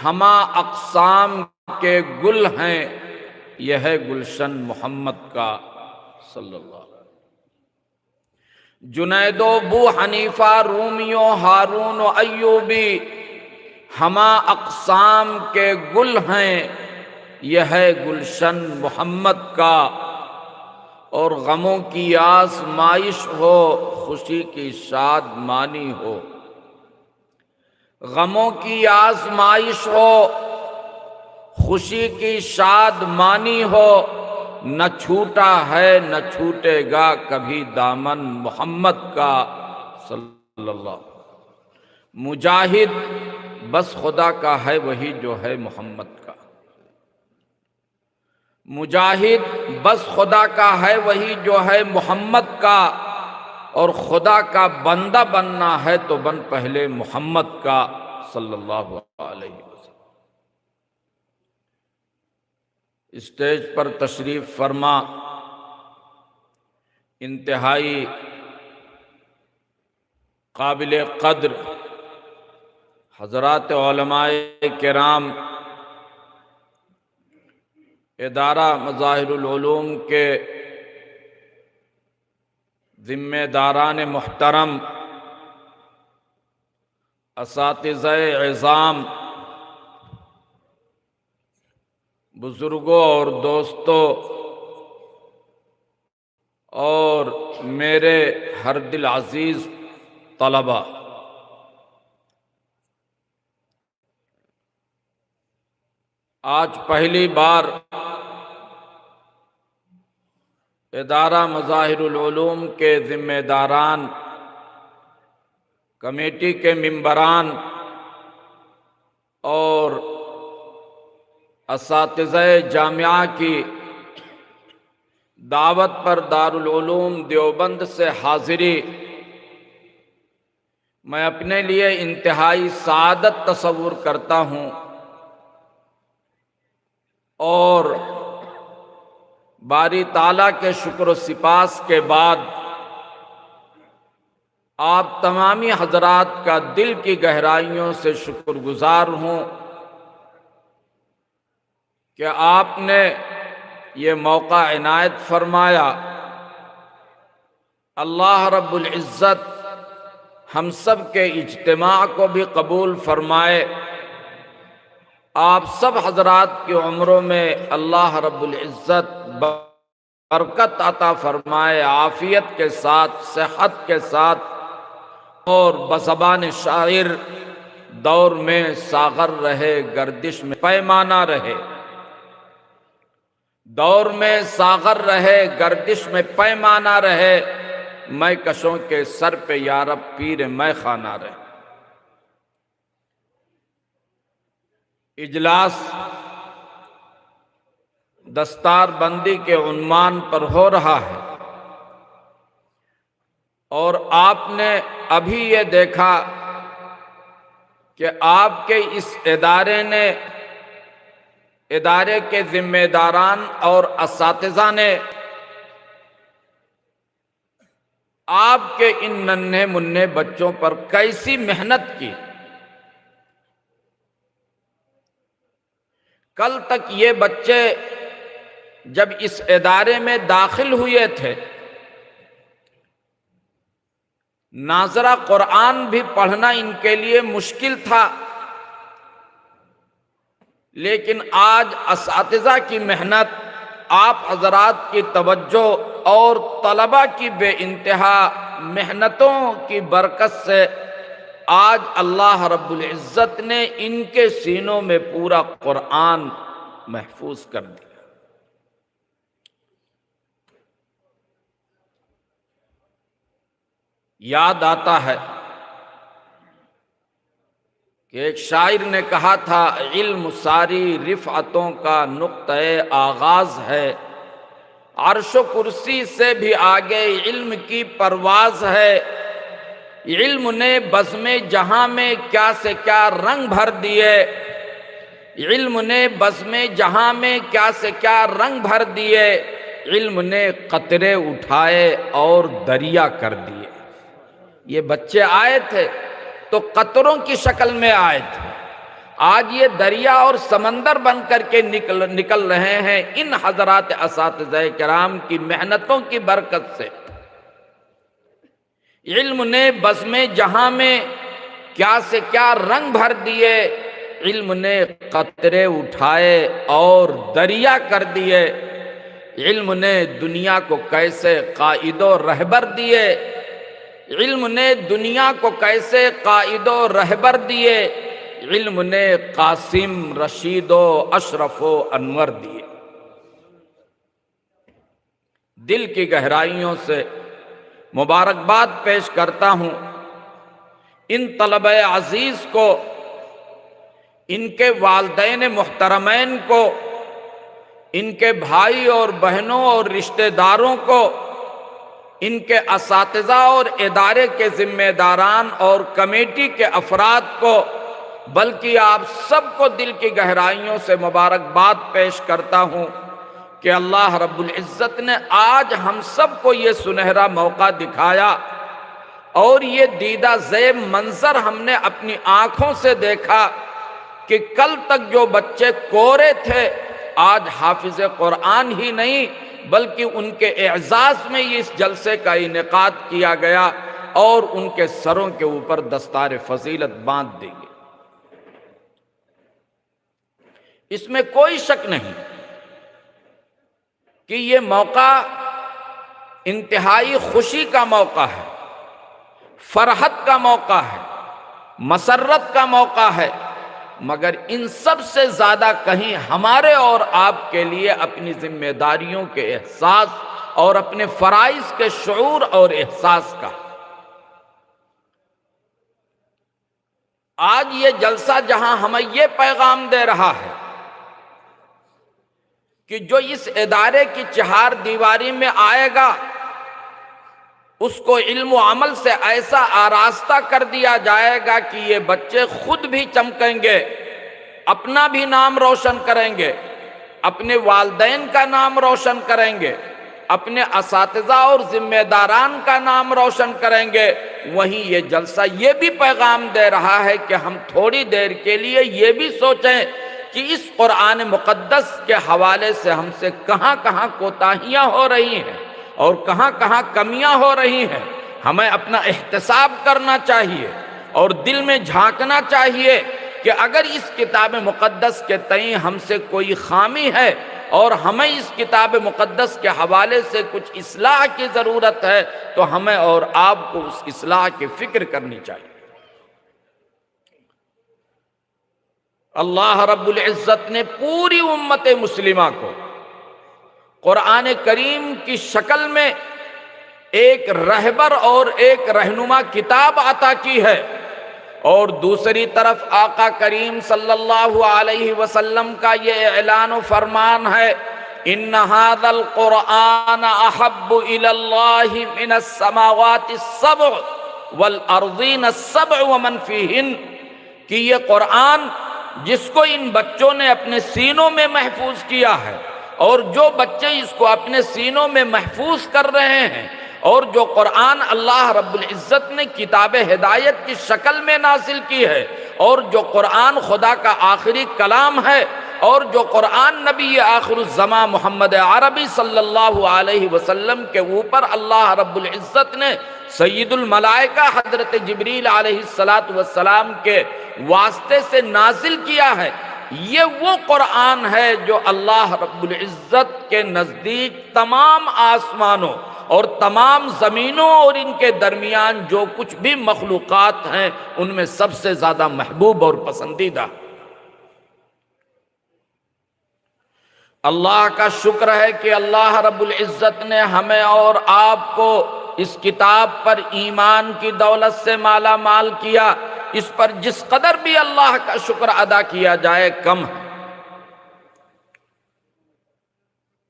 ہما اقسام کے گل ہیں، یہ ہے گلشن محمد کا صلی اللہ۔ جنید و ابو حنیفہ رومی و ہارون و ایوبی ہما اقسام کے گل ہیں، یہ ہے گلشن محمد کا۔ اور غموں کی آزمائش ہو، خوشی کی شادمانی ہو، غموں کی آزمائش ہو، خوشی کی شادمانی ہو، نہ چھوٹا ہے نہ چھوٹے گا کبھی دامن محمد کا صلی اللہ۔ مجاہد بس خدا کا ہے وہی جو ہے محمد کا، مجاہد بس خدا کا ہے وہی جو ہے محمد کا، اور خدا کا بندہ بننا ہے تو بن پہلے محمد کا صلی اللہ علیہ وسلم۔ اسٹیج پر تشریف فرما انتہائی قابل قدر حضرات علماء کرام، ادارہ مظاہر العلوم کے ذمہ داران محترم، اساتذہ عظام، بزرگوں اور دوستوں، اور میرے ہر دل عزیز طلبہ، آج پہلی بار ادارہ مظاہر العلوم کے ذمہ داران، کمیٹی کے ممبران اور اساتذہ جامعہ کی دعوت پر دارالعلوم دیوبند سے حاضری میں اپنے لیے انتہائی سعادت تصور کرتا ہوں، اور باری تعالیٰ کے شکر و سپاس کے بعد آپ تمامی حضرات کا دل کی گہرائیوں سے شکر گزار ہوں کہ آپ نے یہ موقع عنایت فرمایا۔ اللہ رب العزت ہم سب کے اجتماع کو بھی قبول فرمائے، آپ سب حضرات کی عمروں میں اللہ رب العزت برکت عطا فرمائے، عافیت کے ساتھ، صحت کے ساتھ، اور بزبان شاعر دور میں ساغر رہے، گردش میں پیمانہ رہے، دور میں ساغر رہے، گردش میں پیمانہ رہے، میں کشوں کے سر پہ یارب پیر میں خانہ رہے۔ اجلاس دستار بندی کے عنوان پر ہو رہا ہے، اور آپ نے ابھی یہ دیکھا کہ آپ کے اس ادارے نے، ادارے کے ذمہ داران اور اساتذہ نے آپ کے ان ننھے منھے بچوں پر کیسی محنت کی۔ کل تک یہ بچے جب اس ادارے میں داخل ہوئے تھے ناظرہ قرآن بھی پڑھنا ان کے لیے مشکل تھا، لیکن آج اساتذہ کی محنت، آپ حضرات کی توجہ اور طلبہ کی بے انتہا محنتوں کی برکت سے آج اللہ رب العزت نے ان کے سینوں میں پورا قرآن محفوظ کر دیا۔ یاد آتا ہے کہ ایک شاعر نے کہا تھا، علم ساری رفعتوں کا نقطۂ آغاز ہے، عرش و کرسی سے بھی آگے علم کی پرواز ہے، علم نے بزم جہاں میں کیا سے کیا رنگ بھر دیے، علم نے بزم جہاں میں کیا سے کیا رنگ بھر دیے، علم نے قطرے اٹھائے اور دریا کر دیے۔ یہ بچے آئے تھے تو قطروں کی شکل میں آئے تھے، آج یہ دریا اور سمندر بن کر کے نکل رہے ہیں ان حضرات اساتذہ کرام کی محنتوں کی برکت سے۔ علم نے بزم جہاں میں کیا سے کیا رنگ بھر دیے، علم نے قطرے اٹھائے اور دریا کر دیے، علم نے دنیا کو کیسے قائد و رہبر دیے، علم نے دنیا کو کیسے قائد و رہبر دیے، علم نے قاسم رشید و اشرف و انور دیے۔ دل کی گہرائیوں سے مبارکباد پیش کرتا ہوں ان طلبہ عزیز کو، ان کے والدین محترمین کو، ان کے بھائی اور بہنوں اور رشتہ داروں کو، ان کے اساتذہ اور ادارے کے ذمہ داران اور کمیٹی کے افراد کو، بلکہ آپ سب کو دل کی گہرائیوں سے مبارکباد پیش کرتا ہوں کہ اللہ رب العزت نے آج ہم سب کو یہ سنہرا موقع دکھایا اور یہ دیدہ زیب منظر ہم نے اپنی آنکھوں سے دیکھا کہ کل تک جو بچے کورے تھے آج حافظ قرآن ہی نہیں بلکہ ان کے اعزاز میں اس جلسے کا انعقاد کیا گیا اور ان کے سروں کے اوپر دستار فضیلت باندھ دی گئی۔ اس میں کوئی شک نہیں کہ یہ موقع انتہائی خوشی کا موقع ہے، فرحت کا موقع ہے، مسرت کا موقع ہے، مگر ان سب سے زیادہ کہیں ہمارے اور آپ کے لیے اپنی ذمہ داریوں کے احساس اور اپنے فرائض کے شعور اور احساس کا۔ آج یہ جلسہ جہاں ہمیں یہ پیغام دے رہا ہے کہ جو اس ادارے کی چہار دیواری میں آئے گا اس کو علم و عمل سے ایسا آراستہ کر دیا جائے گا کہ یہ بچے خود بھی چمکیں گے، اپنا بھی نام روشن کریں گے، اپنے والدین کا نام روشن کریں گے، اپنے اساتذہ اور ذمہ داران کا نام روشن کریں گے۔ وہیں یہ جلسہ یہ بھی پیغام دے رہا ہے کہ ہم تھوڑی دیر کے لیے یہ بھی سوچیں کہ اس قرآن مقدس کے حوالے سے ہم سے کہاں کہاں کوتاہیاں ہو رہی ہیں اور کہاں کہاں کمیاں ہو رہی ہیں۔ ہمیں اپنا احتساب کرنا چاہیے اور دل میں جھانکنا چاہیے کہ اگر اس کتاب مقدس کے تئیں ہم سے کوئی خامی ہے اور ہمیں اس کتاب مقدس کے حوالے سے کچھ اصلاح کی ضرورت ہے تو ہمیں اور آپ کو اس اصلاح کی فکر کرنی چاہیے۔ اللہ رب العزت نے پوری امت مسلمہ کو قرآن کریم کی شکل میں ایک رہبر اور ایک رہنما کتاب عطا کی ہے، اور دوسری طرف آقا کریم صلی اللہ علیہ وسلم کا یہ اعلان و فرمان ہے ان ھذا القرآن احب الی اللہ من السماوات السبع والارضین السبع ومن فیہن، کہ یہ قرآن جس کو ان بچوں نے اپنے سینوں میں محفوظ کیا ہے اور جو بچے اس کو اپنے سینوں میں محفوظ کر رہے ہیں اور جو قرآن اللہ رب العزت نے کتاب ہدایت کی شکل میں نازل کی ہے اور جو قرآن خدا کا آخری کلام ہے اور جو قرآن نبی آخر الزمان محمد عربی صلی اللہ علیہ وسلم کے اوپر اللہ رب العزت نے سید الملائکہ حضرت جبریل علیہ السلام کے واسطے سے نازل کیا ہے، یہ وہ قرآن ہے جو اللہ رب العزت کے نزدیک تمام آسمانوں اور تمام زمینوں اور ان کے درمیان جو کچھ بھی مخلوقات ہیں ان میں سب سے زیادہ محبوب اور پسندیدہ۔ اللہ کا شکر ہے کہ اللہ رب العزت نے ہمیں اور آپ کو اس کتاب پر ایمان کی دولت سے مالا مال کیا۔ اس پر جس قدر بھی اللہ کا شکر ادا کیا جائے کم ہے۔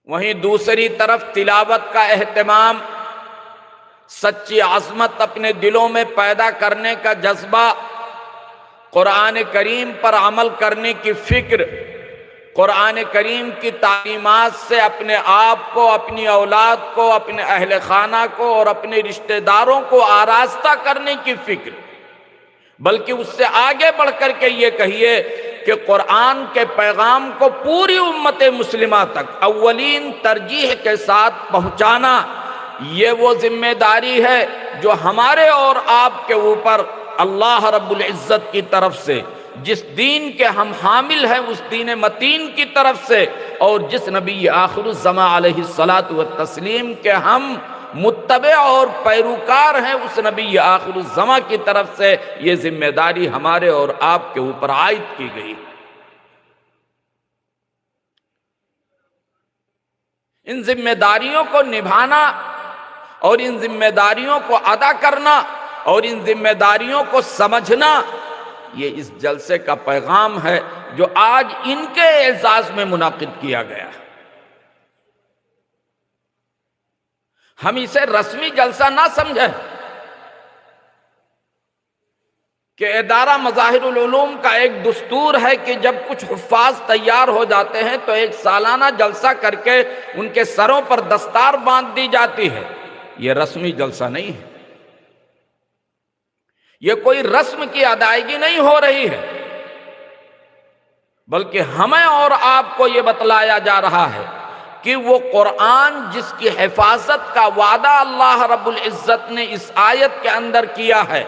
وہیں دوسری طرف تلاوت کا اہتمام، سچی عظمت اپنے دلوں میں پیدا کرنے کا جذبہ، قرآن کریم پر عمل کرنے کی فکر، قرآن کریم کی تعلیمات سے اپنے آپ کو، اپنی اولاد کو، اپنے اہل خانہ کو اور اپنے رشتہ داروں کو آراستہ کرنے کی فکر، بلکہ اس سے آگے بڑھ کر کے یہ کہیے کہ قرآن کے پیغام کو پوری امت مسلمہ تک اولین ترجیح کے ساتھ پہنچانا، یہ وہ ذمہ داری ہے جو ہمارے اور آپ کے اوپر اللہ رب العزت کی طرف سے، جس دین کے ہم حامل ہیں اس دین متین کی طرف سے، اور جس نبی آخر الزمان علیہ السلام کے ہم متبع اور پیروکار ہیں اس نبی آخر الزمان کی طرف سے یہ ذمہ داری ہمارے اور آپ کے اوپر عائد کی گئی۔ ان ذمہ داریوں کو نبھانا اور ان ذمہ داریوں کو ادا کرنا اور ان ذمہ داریوں کو سمجھنا، یہ اس جلسے کا پیغام ہے جو آج ان کے اعزاز میں منعقد کیا گیا ہے۔ ہم اسے رسمی جلسہ نہ سمجھیں کہ ادارہ مظاہر العلوم کا ایک دستور ہے کہ جب کچھ حفاظ تیار ہو جاتے ہیں تو ایک سالانہ جلسہ کر کے ان کے سروں پر دستار باندھ دی جاتی ہے۔ یہ رسمی جلسہ نہیں ہے، یہ کوئی رسم کی ادائیگی نہیں ہو رہی ہے، بلکہ ہمیں اور آپ کو یہ بتلایا جا رہا ہے کہ وہ قرآن جس کی حفاظت کا وعدہ اللہ رب العزت نے اس آیت کے اندر کیا ہے،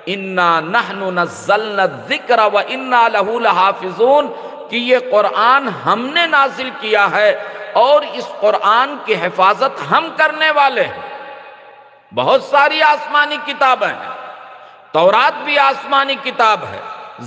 اِنَّا نَحْنُ نَزَّلْنَا الذِّكْرَ وَإِنَّا لَهُ لَحَافِظُونَ، کہ یہ قرآن ہم نے نازل کیا ہے اور اس قرآن کی حفاظت ہم کرنے والے ہیں۔ بہت ساری آسمانی کتابیں ہیں، تورات بھی آسمانی کتاب ہے،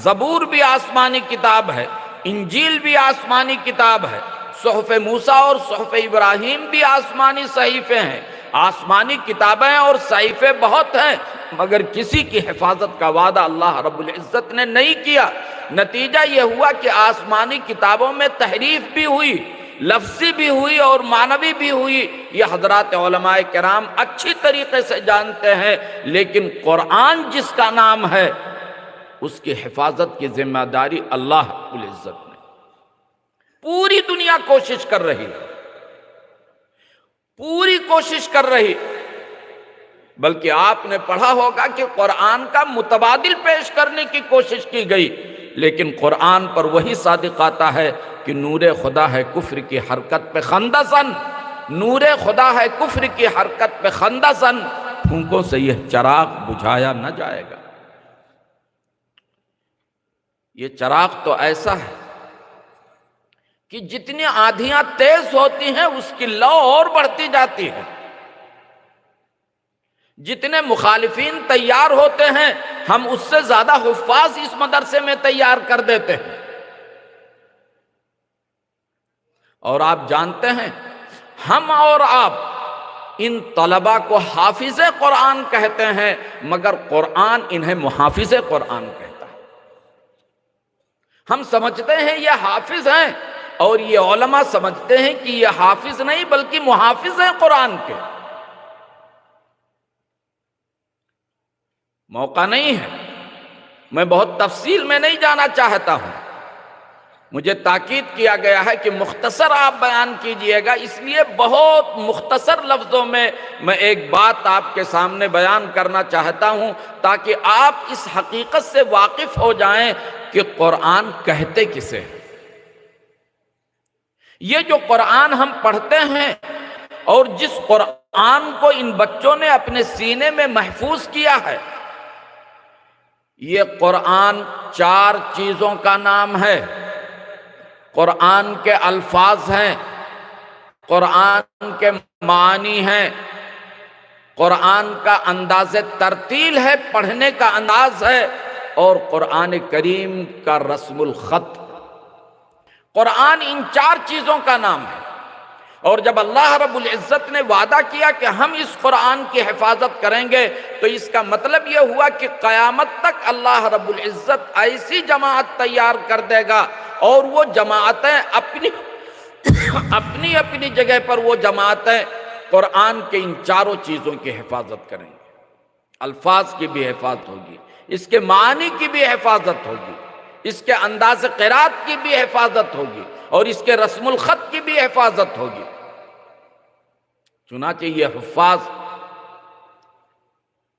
زبور بھی آسمانی کتاب ہے، انجیل بھی آسمانی کتاب ہے، صحف موسیٰ اور صحف ابراہیم بھی آسمانی صحیفے ہیں۔ آسمانی کتابیں اور صحیفے بہت ہیں، مگر کسی کی حفاظت کا وعدہ اللہ رب العزت نے نہیں کیا۔ نتیجہ یہ ہوا کہ آسمانی کتابوں میں تحریف بھی ہوئی، لفظی بھی ہوئی اور معنوی بھی ہوئی، یہ حضرات علماء کرام اچھی طریقے سے جانتے ہیں، لیکن قرآن جس کا نام ہے اس کی حفاظت کی ذمہ داری اللہ رب العزت نے۔ پوری دنیا کوشش کر رہی ہے، پوری کوشش کر رہی، بلکہ آپ نے پڑھا ہوگا کہ قرآن کا متبادل پیش کرنے کی کوشش کی گئی، لیکن قرآن پر وہی صادق آتا ہے کہ نور خدا ہے کفر کی حرکت پہ خندسن، نور خدا ہے کفر کی حرکت پہ خندسن، پھونکوں سے یہ چراغ بجھایا نہ جائے گا۔ یہ چراغ تو ایسا ہے کہ جتنی آندھیاں تیز ہوتی ہیں اس کی لو اور بڑھتی جاتی ہے، جتنے مخالفین تیار ہوتے ہیں ہم اس سے زیادہ حفاظ اس مدرسے میں تیار کر دیتے ہیں۔ اور آپ جانتے ہیں ہم اور آپ ان طلباء کو حافظ قرآن کہتے ہیں، مگر قرآن انہیں محافظ قرآن کہتا ہے۔ ہم سمجھتے ہیں یہ حافظ ہیں اور یہ علماء سمجھتے ہیں کہ یہ حافظ نہیں بلکہ محافظ ہیں قرآن کے۔ موقع نہیں ہے، میں بہت تفصیل میں نہیں جانا چاہتا ہوں، مجھے تاکید کیا گیا ہے کہ مختصر آپ بیان کیجئے گا، اس لیے بہت مختصر لفظوں میں ایک بات آپ کے سامنے بیان کرنا چاہتا ہوں تاکہ آپ اس حقیقت سے واقف ہو جائیں کہ قرآن کہتے کسے ہیں۔ یہ جو قرآن ہم پڑھتے ہیں اور جس قرآن کو ان بچوں نے اپنے سینے میں محفوظ کیا ہے، یہ قرآن 4 چیزوں کا نام ہے۔ قرآن کے الفاظ ہیں، قرآن کے معانی ہیں، قرآن کا انداز ترتیل ہے، پڑھنے کا انداز ہے، اور قرآن کریم کا رسم الخط۔ قرآن ان 4 چیزوں کا نام ہے، اور جب اللہ رب العزت نے وعدہ کیا کہ ہم اس قرآن کی حفاظت کریں گے، تو اس کا مطلب یہ ہوا کہ قیامت تک اللہ رب العزت ایسی جماعت تیار کر دے گا، اور وہ جماعتیں اپنی اپنی جگہ پر وہ جماعتیں قرآن کے ان 4 چیزوں کی حفاظت کریں گے۔ الفاظ کی بھی حفاظت ہوگی، اس کے معنی کی بھی حفاظت ہوگی، اس کے انداز قرات کی بھی حفاظت ہوگی، اور اس کے رسم الخط کی بھی حفاظت ہوگی۔ چنانچہ یہ حفاظ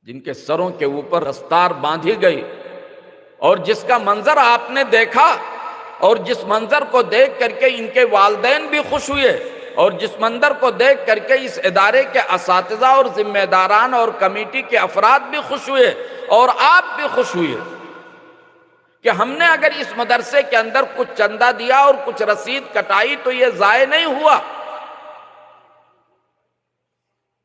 جن کے سروں کے اوپر دستار باندھی گئی، اور جس کا منظر آپ نے دیکھا، اور جس منظر کو دیکھ کر کے ان کے والدین بھی خوش ہوئے، اور جس منظر کو دیکھ کر کے اس ادارے کے اساتذہ اور ذمہ داران اور کمیٹی کے افراد بھی خوش ہوئے، اور آپ بھی خوش ہوئے کہ ہم نے اگر اس مدرسے کے اندر کچھ چندہ دیا اور کچھ رسید کٹائی تو یہ ضائع نہیں ہوا،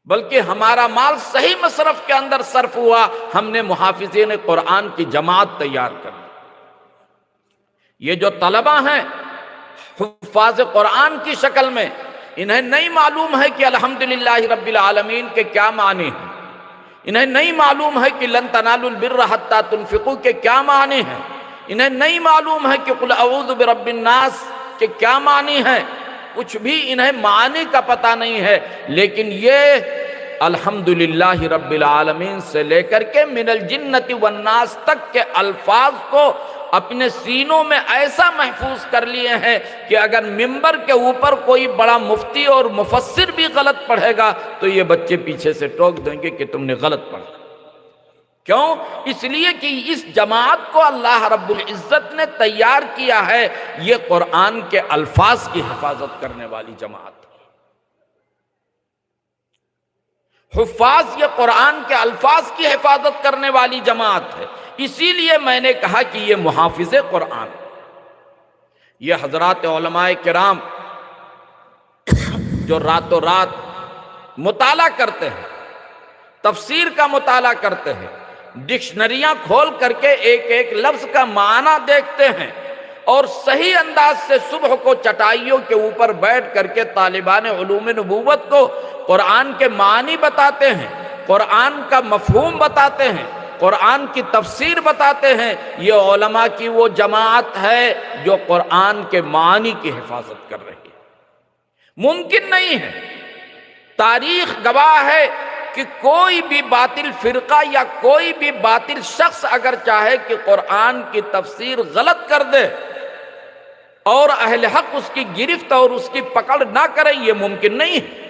بلکہ ہمارا مال صحیح مصرف کے اندر صرف ہوا۔ ہم نے محافظین قرآن کی جماعت تیار کر دی۔ یہ جو طلبہ ہیں حفاظ قرآن کی شکل میں، انہیں نہیں معلوم ہے کہ الحمدللہ رب العالمین کے کیا معنی ہیں، انہیں نہیں معلوم ہے کہ لن تنالوا البر حتی تنفقوا کے کیا معنی ہیں، انہیں نہیں معلوم ہے کہ قل اعوذ برب الناس کے کیا معنی ہے، کچھ بھی انہیں معنی کا پتہ نہیں ہے، لیکن یہ الحمدللہ رب العالمین سے لے کر کے من الجنت والناس تک کے الفاظ کو اپنے سینوں میں ایسا محفوظ کر لیے ہیں کہ اگر ممبر کے اوپر کوئی بڑا مفتی اور مفسر بھی غلط پڑھے گا تو یہ بچے پیچھے سے ٹوک دیں گے کہ تم نے غلط پڑھا۔ کیوں؟ اس لیے کہ اس جماعت کو اللہ رب العزت نے تیار کیا ہے، یہ قرآن کے الفاظ کی حفاظت کرنے والی جماعت۔ حفاظ یہ قرآن کے الفاظ کی حفاظت کرنے والی جماعت ہے، اسی لیے میں نے کہا کہ یہ محافظ قرآن۔ یہ حضرات علماء کرام جو راتوں رات مطالعہ کرتے ہیں، تفسیر کا مطالعہ کرتے ہیں، ڈکشنریاں کھول کر کے ایک ایک لفظ کا معنی دیکھتے ہیں، اور صحیح انداز سے صبح کو چٹائیوں کے اوپر بیٹھ کر کے طالبان علوم نبوت کو قرآن کے معنی بتاتے ہیں، قرآن کا مفہوم بتاتے ہیں، قرآن کی تفسیر بتاتے ہیں، یہ علماء کی وہ جماعت ہے جو قرآن کے معنی کی حفاظت کر رہی ہے۔ ممکن نہیں ہے، تاریخ گواہ ہے کہ کوئی بھی باطل فرقہ یا کوئی بھی باطل شخص اگر چاہے کہ قرآن کی تفسیر غلط کر دے اور اہل حق اس کی گرفت اور اس کی پکڑ نہ کرے، یہ ممکن نہیں ہے۔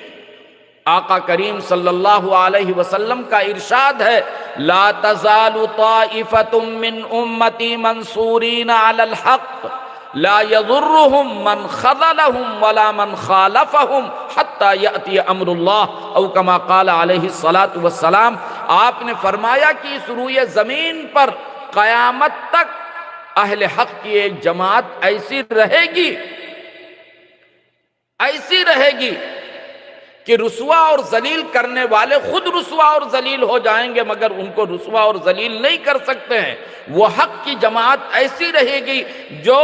آقا کریم صلی اللہ علیہ وسلم کا ارشاد ہے، لا تزال طائفۃ من امتی منصورین علی الحق لا يضرهم من خذلهم ولا من خالفهم حتى يأتي امر اللہ، او کما قال علیہ الصلاۃ والسلام۔ آپ نے فرمایا کہ اس روئے زمین پر قیامت تک اہل حق کی ایک جماعت ایسی رہے گی کہ رسوا اور ذلیل کرنے والے خود رسوا اور ذلیل ہو جائیں گے، مگر ان کو رسوا اور ذلیل نہیں کر سکتے ہیں۔ وہ حق کی جماعت ایسی رہے گی جو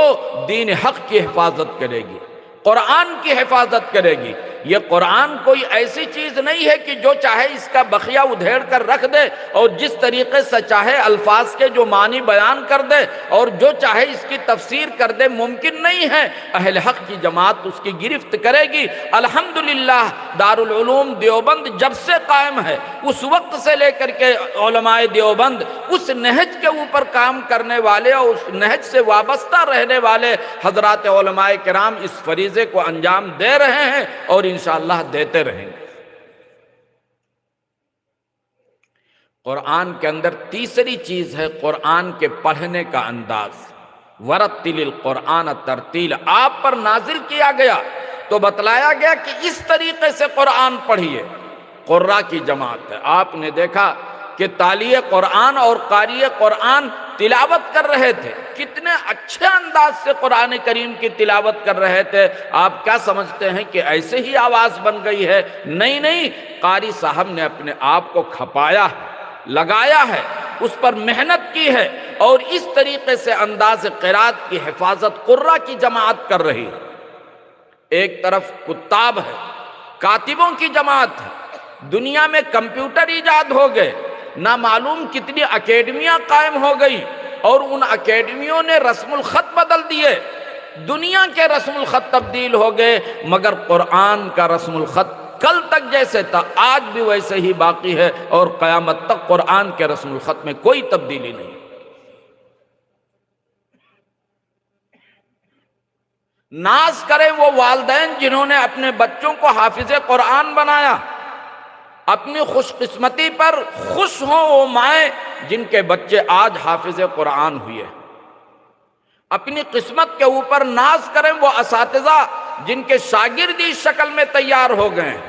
دین حق کی حفاظت کرے گی، قرآن کی حفاظت کرے گی۔ یہ قرآن کوئی ایسی چیز نہیں ہے کہ جو چاہے اس کا بخیہ ادھیڑ کر رکھ دے اور جس طریقے سے چاہے الفاظ کے جو معنی بیان کر دے اور جو چاہے اس کی تفسیر کر دے، ممکن نہیں ہے۔ اہل حق کی جماعت اس کی گرفت کرے گی۔ الحمدللہ دارالعلوم دیوبند جب سے قائم ہے، اس وقت سے لے کر کے علماء دیوبند اس نہج کے اوپر کام کرنے والے اور اس نہج سے وابستہ رہنے والے حضرات علماء کرام اس فریضے کو انجام دے رہے ہیں اور انشاءاللہ دیتے رہیں گے۔ قرآن کے اندر تیسری چیز ہے قرآن کے پڑھنے کا انداز۔ ورتل القرآن ترتیل، آپ پر نازل کیا گیا تو بتلایا گیا کہ اس طریقے سے قرآن پڑھیے۔ قرآ کی جماعت ہے، آپ نے دیکھا کہ تالی قرآن اور قاری قرآن تلاوت کر رہے تھے، کتنے اچھے انداز سے قرآن کریم کی تلاوت کر رہے تھے۔ آپ کیا سمجھتے ہیں کہ ایسے ہی آواز بن گئی ہے؟ نہیں نہیں، قاری صاحب نے اپنے آپ کو کھپایا ہے، لگایا ہے، اس پر محنت کی ہے، اور اس طریقے سے انداز قرات کی حفاظت قرہ کی جماعت کر رہی ہے۔ ایک طرف کتاب ہے، کاتبوں کی جماعت ہے، دنیا میں کمپیوٹر ایجاد ہو گئے، نہ معلوم کتنی اکیڈمیاں قائم ہو گئی، اور ان اکیڈمیوں نے رسم الخط بدل دیے، دنیا کے رسم الخط تبدیل ہو گئے، مگر قرآن کا رسم الخط کل تک جیسے تھا آج بھی ویسے ہی باقی ہے، اور قیامت تک قرآن کے رسم الخط میں کوئی تبدیلی نہیں۔ ناز کریں وہ والدین جنہوں نے اپنے بچوں کو حافظ قرآن بنایا، اپنی خوش قسمتی پر خوش ہوں وہ مائیں جن کے بچے آج حافظ قرآن ہوئے، اپنی قسمت کے اوپر ناز کریں وہ اساتذہ جن کے شاگرد اس شکل میں تیار ہو گئے ہیں،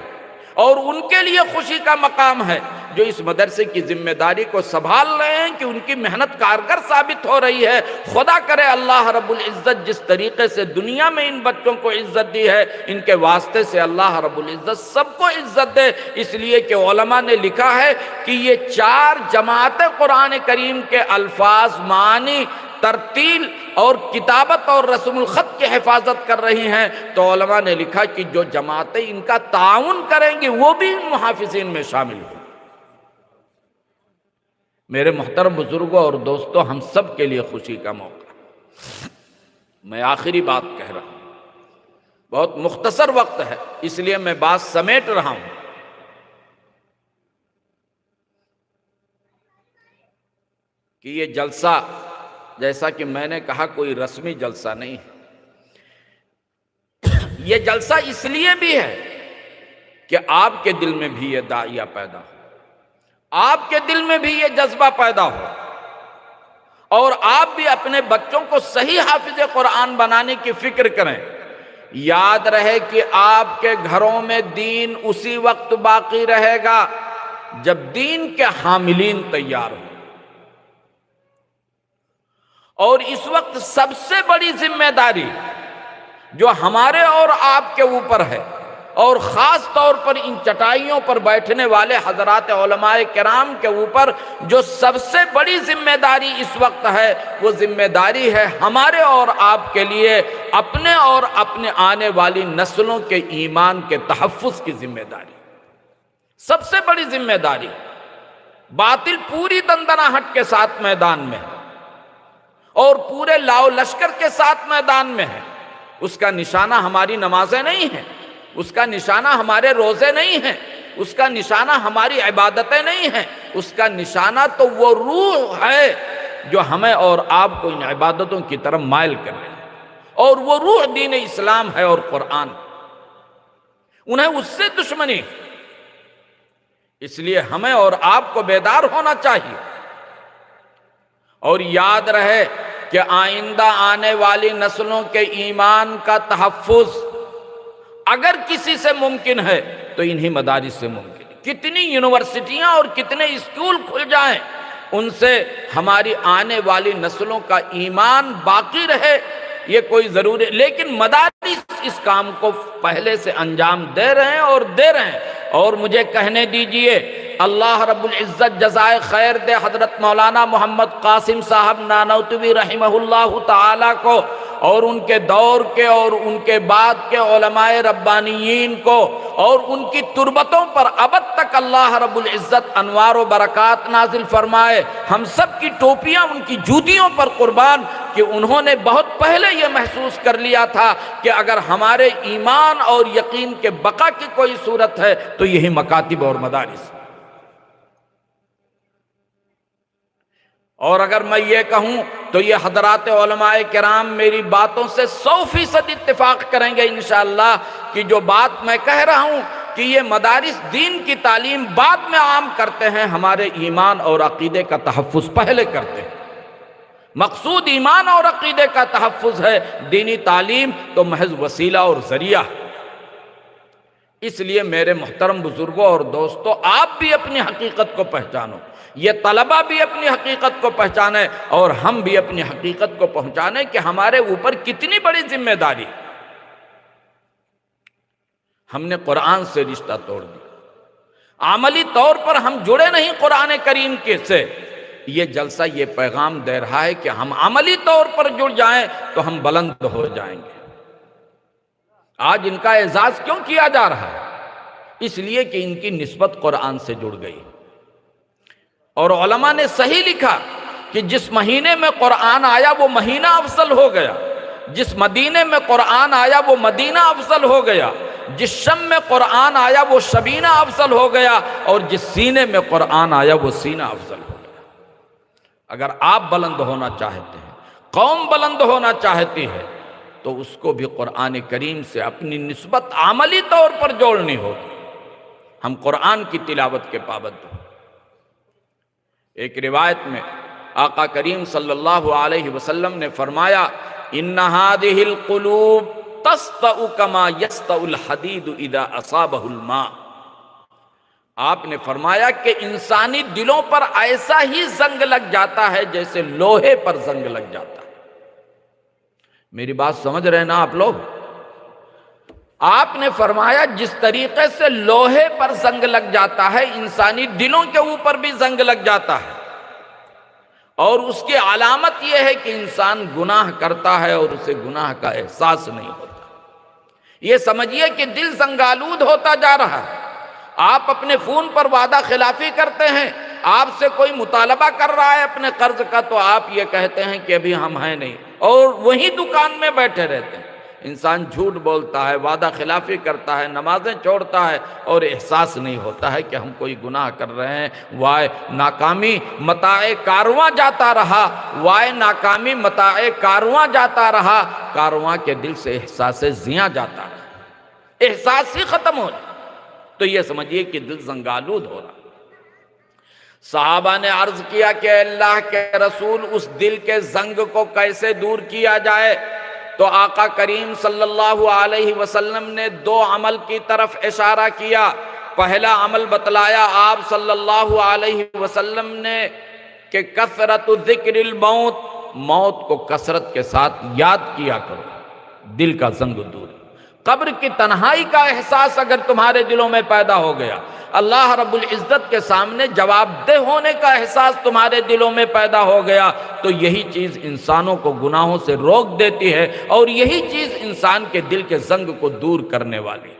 اور ان کے لیے خوشی کا مقام ہے جو اس مدرسے کی ذمہ داری کو سنبھال رہے ہیں کہ ان کی محنت کارگر ثابت ہو رہی ہے۔ خدا کرے اللہ رب العزت جس طریقے سے دنیا میں ان بچوں کو عزت دی ہے، ان کے واسطے سے اللہ رب العزت سب کو عزت دے، اس لیے کہ علماء نے لکھا ہے کہ یہ 4 جماعتیں قرآن کریم کے الفاظ، معانی، ترتیل اور کتابت اور رسم الخط کی حفاظت کر رہی ہیں، تو علماء نے لکھا کہ جو جماعتیں ان کا تعاون کریں گی وہ بھی ان محافظین میں شامل ہیں۔ میرے محترم بزرگوں اور دوستوں، ہم سب کے لیے خوشی کا موقع۔ میں آخری بات کہہ رہا ہوں، بہت مختصر وقت ہے اس لیے میں بات سمیٹ رہا ہوں۔ کہ یہ جلسہ، جیسا کہ میں نے کہا، کوئی رسمی جلسہ نہیں ہے۔ یہ جلسہ اس لیے بھی ہے کہ آپ کے دل میں بھی یہ داعیہ پیدا ہو، آپ کے دل میں بھی یہ جذبہ پیدا ہو، اور آپ بھی اپنے بچوں کو صحیح حافظ قرآن بنانے کی فکر کریں۔ یاد رہے کہ آپ کے گھروں میں دین اسی وقت باقی رہے گا جب دین کے حاملین تیار ہوں، اور اس وقت سب سے بڑی ذمہ داری جو ہمارے اور آپ کے اوپر ہے، اور خاص طور پر ان چٹائیوں پر بیٹھنے والے حضرات علماء کرام کے اوپر جو سب سے بڑی ذمہ داری اس وقت ہے، وہ ذمہ داری ہے ہمارے اور آپ کے لیے اپنے اور اپنے آنے والی نسلوں کے ایمان کے تحفظ کی ذمہ داری، سب سے بڑی ذمہ داری۔ باطل پوری دندناہٹ کے ساتھ میدان میں ہے، اور پورے لاؤ لشکر کے ساتھ میدان میں ہے۔ اس کا نشانہ ہماری نمازیں نہیں ہیں، اس کا نشانہ ہمارے روزے نہیں ہیں، اس کا نشانہ ہماری عبادتیں نہیں ہیں، اس کا نشانہ تو وہ روح ہے جو ہمیں اور آپ کو ان عبادتوں کی طرف مائل کر رہے ہیں، اور وہ روح دین اسلام ہے اور قرآن۔ انہیں اس سے دشمنی، اس لیے ہمیں اور آپ کو بیدار ہونا چاہیے، اور یاد رہے کہ آئندہ آنے والی نسلوں کے ایمان کا تحفظ اگر کسی سے ممکن ہے تو انہی مدارس سے ممکن ہے۔ کتنی یونیورسٹیاں اور کتنے اسکول کھل جائیں، ان سے ہماری آنے والی نسلوں کا ایمان باقی رہے، یہ کوئی ضروری، لیکن مدارس اس کام کو پہلے سے انجام دے رہے ہیں اور دے رہے ہیں۔ اور مجھے کہنے دیجئے، اللہ رب العزت جزائے خیر دے حضرت مولانا محمد قاسم صاحب نانوتوی رحمہ اللہ تعالی کو، اور ان کے دور کے اور ان کے بعد کے علماء ربانیین کو، اور ان کی تربتوں پر ابد تک اللہ رب العزت انوار و برکات نازل فرمائے۔ ہم سب کی ٹوپیاں ان کی جوتیوں پر قربان، کہ انہوں نے بہت پہلے یہ محسوس کر لیا تھا کہ اگر ہمارے ایمان اور یقین کے بقا کی کوئی صورت ہے تو یہی مکاتب اور مدارس۔ اور اگر میں یہ کہوں تو یہ حضرات علماء کرام میری باتوں سے 100% اتفاق کریں گے انشاءاللہ، کہ جو بات میں کہہ رہا ہوں کہ یہ مدارس دین کی تعلیم بعد میں عام کرتے ہیں، ہمارے ایمان اور عقیدے کا تحفظ پہلے کرتے ہیں۔ مقصود ایمان اور عقیدے کا تحفظ ہے، دینی تعلیم تو محض وسیلہ اور ذریعہ۔ اس لیے میرے محترم بزرگوں اور دوستوں، آپ بھی اپنی حقیقت کو پہچانو، یہ طلبہ بھی اپنی حقیقت کو پہچانے اور ہم بھی اپنی حقیقت کو پہچانے کہ ہمارے اوپر کتنی بڑی ذمہ داری۔ ہم نے قرآن سے رشتہ توڑ دیا، عملی طور پر ہم جڑے نہیں قرآن کریم کے سے۔ یہ جلسہ یہ پیغام دے رہا ہے کہ ہم عملی طور پر جڑ جائیں تو ہم بلند ہو جائیں گے۔ آج ان کا اعزاز کیوں کیا جا رہا ہے؟ اس لیے کہ ان کی نسبت قرآن سے جڑ گئی، اور علماء نے صحیح لکھا کہ جس مہینے میں قرآن آیا وہ مہینہ افضل ہو گیا، جس مدینے میں قرآن آیا وہ مدینہ افضل ہو گیا، جس شم میں قرآن آیا وہ شبینہ افضل ہو گیا، اور جس سینے میں قرآن آیا وہ سینہ افضل ہو گیا۔ اگر آپ بلند ہونا چاہتے ہیں، قوم بلند ہونا چاہتی ہے، تو اس کو بھی قرآن کریم سے اپنی نسبت عملی طور پر جوڑنی ہوگی۔ ہم قرآن کی تلاوت کے پابند ہوں۔ ایک روایت میں آقا کریم صلی اللہ علیہ وسلم نے فرمایا، ان هذه القلوب تسطع كما يسطع الحديد اذا اصابه الماء۔ آپ نے فرمایا کہ انسانی دلوں پر ایسا ہی زنگ لگ جاتا ہے جیسے لوہے پر زنگ لگ جاتا ہے۔ میری بات سمجھ رہے ہیں نا آپ لوگ؟ آپ نے فرمایا جس طریقے سے لوہے پر زنگ لگ جاتا ہے، انسانی دلوں کے اوپر بھی زنگ لگ جاتا ہے، اور اس کی علامت یہ ہے کہ انسان گناہ کرتا ہے اور اسے گناہ کا احساس نہیں ہوتا۔ یہ سمجھیے کہ دل زنگالود ہوتا جا رہا ہے۔ آپ اپنے فون پر وعدہ خلافی کرتے ہیں، آپ سے کوئی مطالبہ کر رہا ہے اپنے قرض کا، تو آپ یہ کہتے ہیں کہ ابھی ہم ہیں نہیں، اور وہی دکان میں بیٹھے رہتے ہیں۔ انسان جھوٹ بولتا ہے، وعدہ خلافی کرتا ہے، نمازیں چھوڑتا ہے، اور احساس نہیں ہوتا ہے کہ ہم کوئی گناہ کر رہے ہیں۔ وائے ناکامی متاع کارواں جاتا رہا، وائے ناکامی متاع کارواں جاتا رہا، کارواں کے دل سے احساس زیاں جاتا رہا، احساس ہی ختم ہو جاتا۔ تو یہ سمجھیے کہ دل زنگالود ہو رہا۔ صحابہ نے عرض کیا کہ اللہ کے رسول، اس دل کے زنگ کو کیسے دور کیا جائے؟ تو آقا کریم صلی اللہ علیہ وسلم نے دو عمل کی طرف اشارہ کیا۔ پہلا عمل بتلایا آپ صلی اللہ علیہ وسلم نے کہ کثرت ذکر الموت، موت کو کثرت کے ساتھ یاد کیا کرو، دل کا زنگ دور۔ قبر کی تنہائی کا احساس اگر تمہارے دلوں میں پیدا ہو گیا، اللہ رب العزت کے سامنے جواب دہ ہونے کا احساس تمہارے دلوں میں پیدا ہو گیا، تو یہی چیز انسانوں کو گناہوں سے روک دیتی ہے، اور یہی چیز انسان کے دل کے زنگ کو دور کرنے والی ہے۔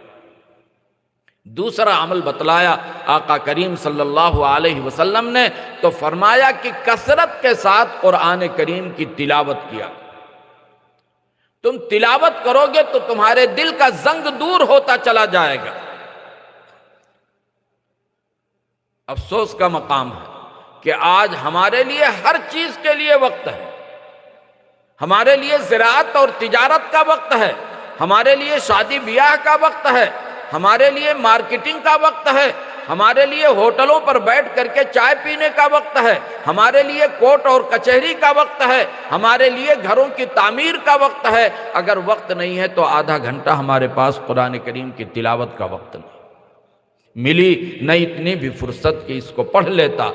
دوسرا عمل بتلایا آقا کریم صلی اللہ علیہ وسلم نے، تو فرمایا کہ کثرت کے ساتھ قرآن کریم کی تلاوت کیا۔ تم تلاوت کرو گے تو تمہارے دل کا زنگ دور ہوتا چلا جائے گا۔ افسوس کا مقام ہے کہ آج ہمارے لیے ہر چیز کے لیے وقت ہے۔ ہمارے لیے زراعت اور تجارت کا وقت ہے، ہمارے لیے شادی بیاہ کا وقت ہے، ہمارے لیے مارکیٹنگ کا وقت ہے، ہمارے لیے ہوٹلوں پر بیٹھ کر کے چائے پینے کا وقت ہے، ہمارے لیے کورٹ اور کچہری کا وقت ہے، ہمارے لیے گھروں کی تعمیر کا وقت ہے۔ اگر وقت نہیں ہے تو آدھا گھنٹہ ہمارے پاس قرآن کریم کی تلاوت کا وقت نہیں۔ ملی نہ اتنی بھی فرصت کہ اس کو پڑھ لیتا،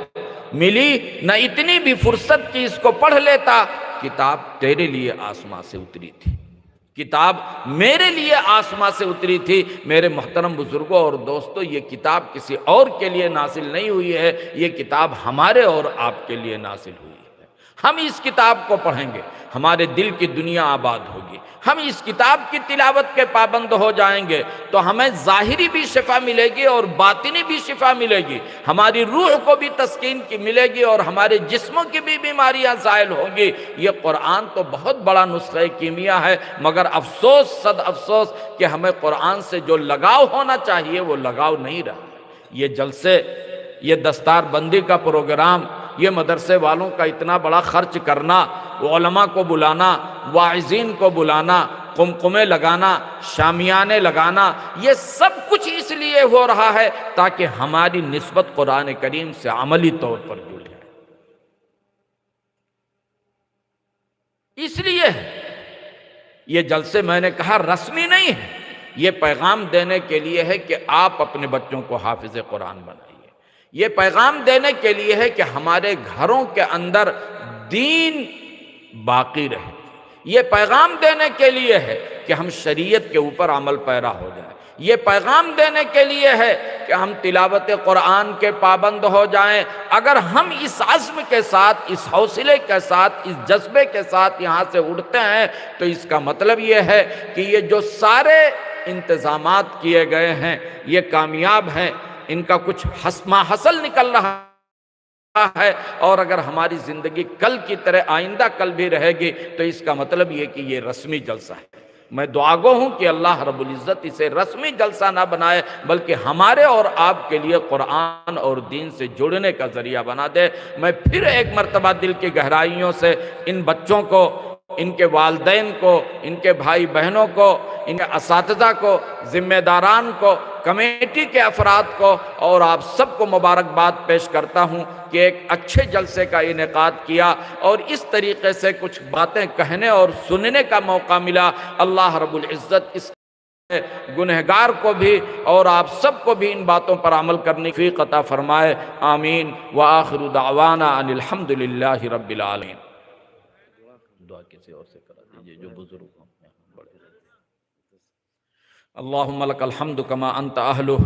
ملی نہ اتنی بھی فرصت کہ اس کو پڑھ لیتا۔ کتاب تیرے لیے آسمان سے اتری تھی، کتاب میرے لیے آسمان سے اتری تھی۔ میرے محترم بزرگوں اور دوستوں، یہ کتاب کسی اور کے لیے نازل نہیں ہوئی ہے، یہ کتاب ہمارے اور آپ کے لیے نازل ہوئی ہے۔ ہم اس کتاب کو پڑھیں گے، ہمارے دل کی دنیا آباد ہوگی۔ ہم اس کتاب کی تلاوت کے پابند ہو جائیں گے تو ہمیں ظاہری بھی شفا ملے گی اور باطنی بھی شفا ملے گی، ہماری روح کو بھی تسکین کی ملے گی اور ہمارے جسموں کی بھی بیماریاں زائل ہوں گی۔ یہ قرآن تو بہت بڑا نسخہ کیمیا ہے، مگر افسوس صد افسوس کہ ہمیں قرآن سے جو لگاؤ ہونا چاہیے وہ لگاؤ نہیں رہا۔ یہ جلسے، یہ دستار بندی کا پروگرام، یہ مدرسے والوں کا اتنا بڑا خرچ کرنا، علماء کو بلانا، واعظین کو بلانا، قمقمے لگانا، شامیانے لگانا، یہ سب کچھ اس لیے ہو رہا ہے تاکہ ہماری نسبت قرآن کریم سے عملی طور پر جڑ جائے۔ اس لیے یہ جلسے میں نے کہا رسمی نہیں ہے، یہ پیغام دینے کے لیے ہے کہ آپ اپنے بچوں کو حافظ قرآن بنائیے، یہ پیغام دینے کے لیے ہے کہ ہمارے گھروں کے اندر دین باقی رہے، یہ پیغام دینے کے لیے ہے کہ ہم شریعت کے اوپر عمل پیرا ہو جائیں، یہ پیغام دینے کے لیے ہے کہ ہم تلاوت قرآن کے پابند ہو جائیں۔ اگر ہم اس عزم کے ساتھ، اس حوصلے کے ساتھ، اس جذبے کے ساتھ یہاں سے اٹھتے ہیں تو اس کا مطلب یہ ہے کہ یہ جو سارے انتظامات کیے گئے ہیں یہ کامیاب ہیں، ان کا کچھ حاصل نکل رہا ہے، اور اگر ہماری زندگی کل کی طرح آئندہ کل بھی رہے گی تو اس کا مطلب یہ کہ یہ رسمی جلسہ ہے۔ میں دعا گو ہوں کہ اللہ رب العزت اسے رسمی جلسہ نہ بنائے بلکہ ہمارے اور آپ کے لیے قرآن اور دین سے جڑنے کا ذریعہ بنا دے۔ میں پھر ایک مرتبہ دل کی گہرائیوں سے ان بچوں کو، ان کے والدین کو، ان کے بھائی بہنوں کو، ان کے اساتذہ کو، ذمہ داران کو، کمیٹی کے افراد کو اور آپ سب کو مبارکباد پیش کرتا ہوں کہ ایک اچھے جلسے کا انعقاد کیا اور اس طریقے سے کچھ باتیں کہنے اور سننے کا موقع ملا۔ اللہ رب العزت اس گنہگار کو بھی اور آپ سب کو بھی ان باتوں پر عمل کرنے کی توفیق عطا فرمائے، آمین۔ وآخر دعوانا ان الحمدللہ رب العالمین۔ دعا کسی اور سے کرا دیجئے جو بزرگ ہوں۔ اللہم لک الحمد کما انت اہلہ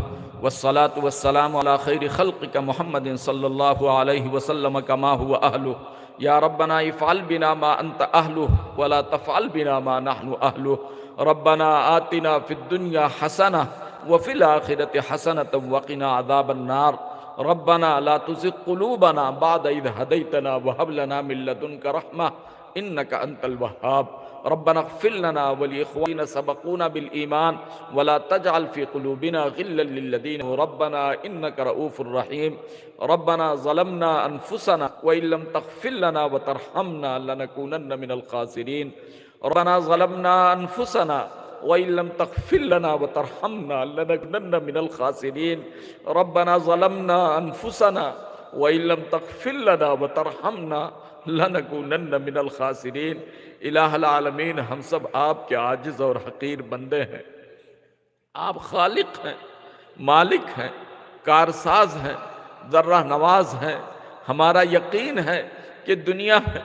والصلاة والسلام علی خیر خلقک محمد صلی اللہ علیہ وسلم کما هو اہلہ۔ یا ربنا افعل بنا ما انت اہلہ ولا تفعل بنا ما نحن اہلہ۔ ربنا آتنا فی الدنیا حسنہ وفی الآخرۃ حسنۃ وقنا عذاب النار۔ ربنا لا تزغ قلوبنا بعد اذ ہدیتنا وہب لنا من لدنک رحمہ انک انت الوہاب۔ ربنا اغفر لنا ولإخواننا سبقونا بالإيمان ولا تجعل في قلوبنا غلا للذين ربنا إنك رؤوف رحيم۔ ربنا ظلمنا أنفسنا وإن لم تغفر لنا وترحمنا لنكونن من الخاسرين۔ ربنا ظلمنا أنفسنا وإن لم تغفر لنا وترحمنا لنكونن من الخاسرين۔ ربنا ظلمنا أنفسنا وإن لم تغفر لنا وترحمنا لنکونن من الخاسرین۔ الہ العالمین، ہم سب آپ کے عاجز اور حقیر بندے ہیں، آپ خالق ہیں، مالک ہیں، کارساز ہیں، ذرہ نواز ہیں۔ ہمارا یقین ہے کہ دنیا میں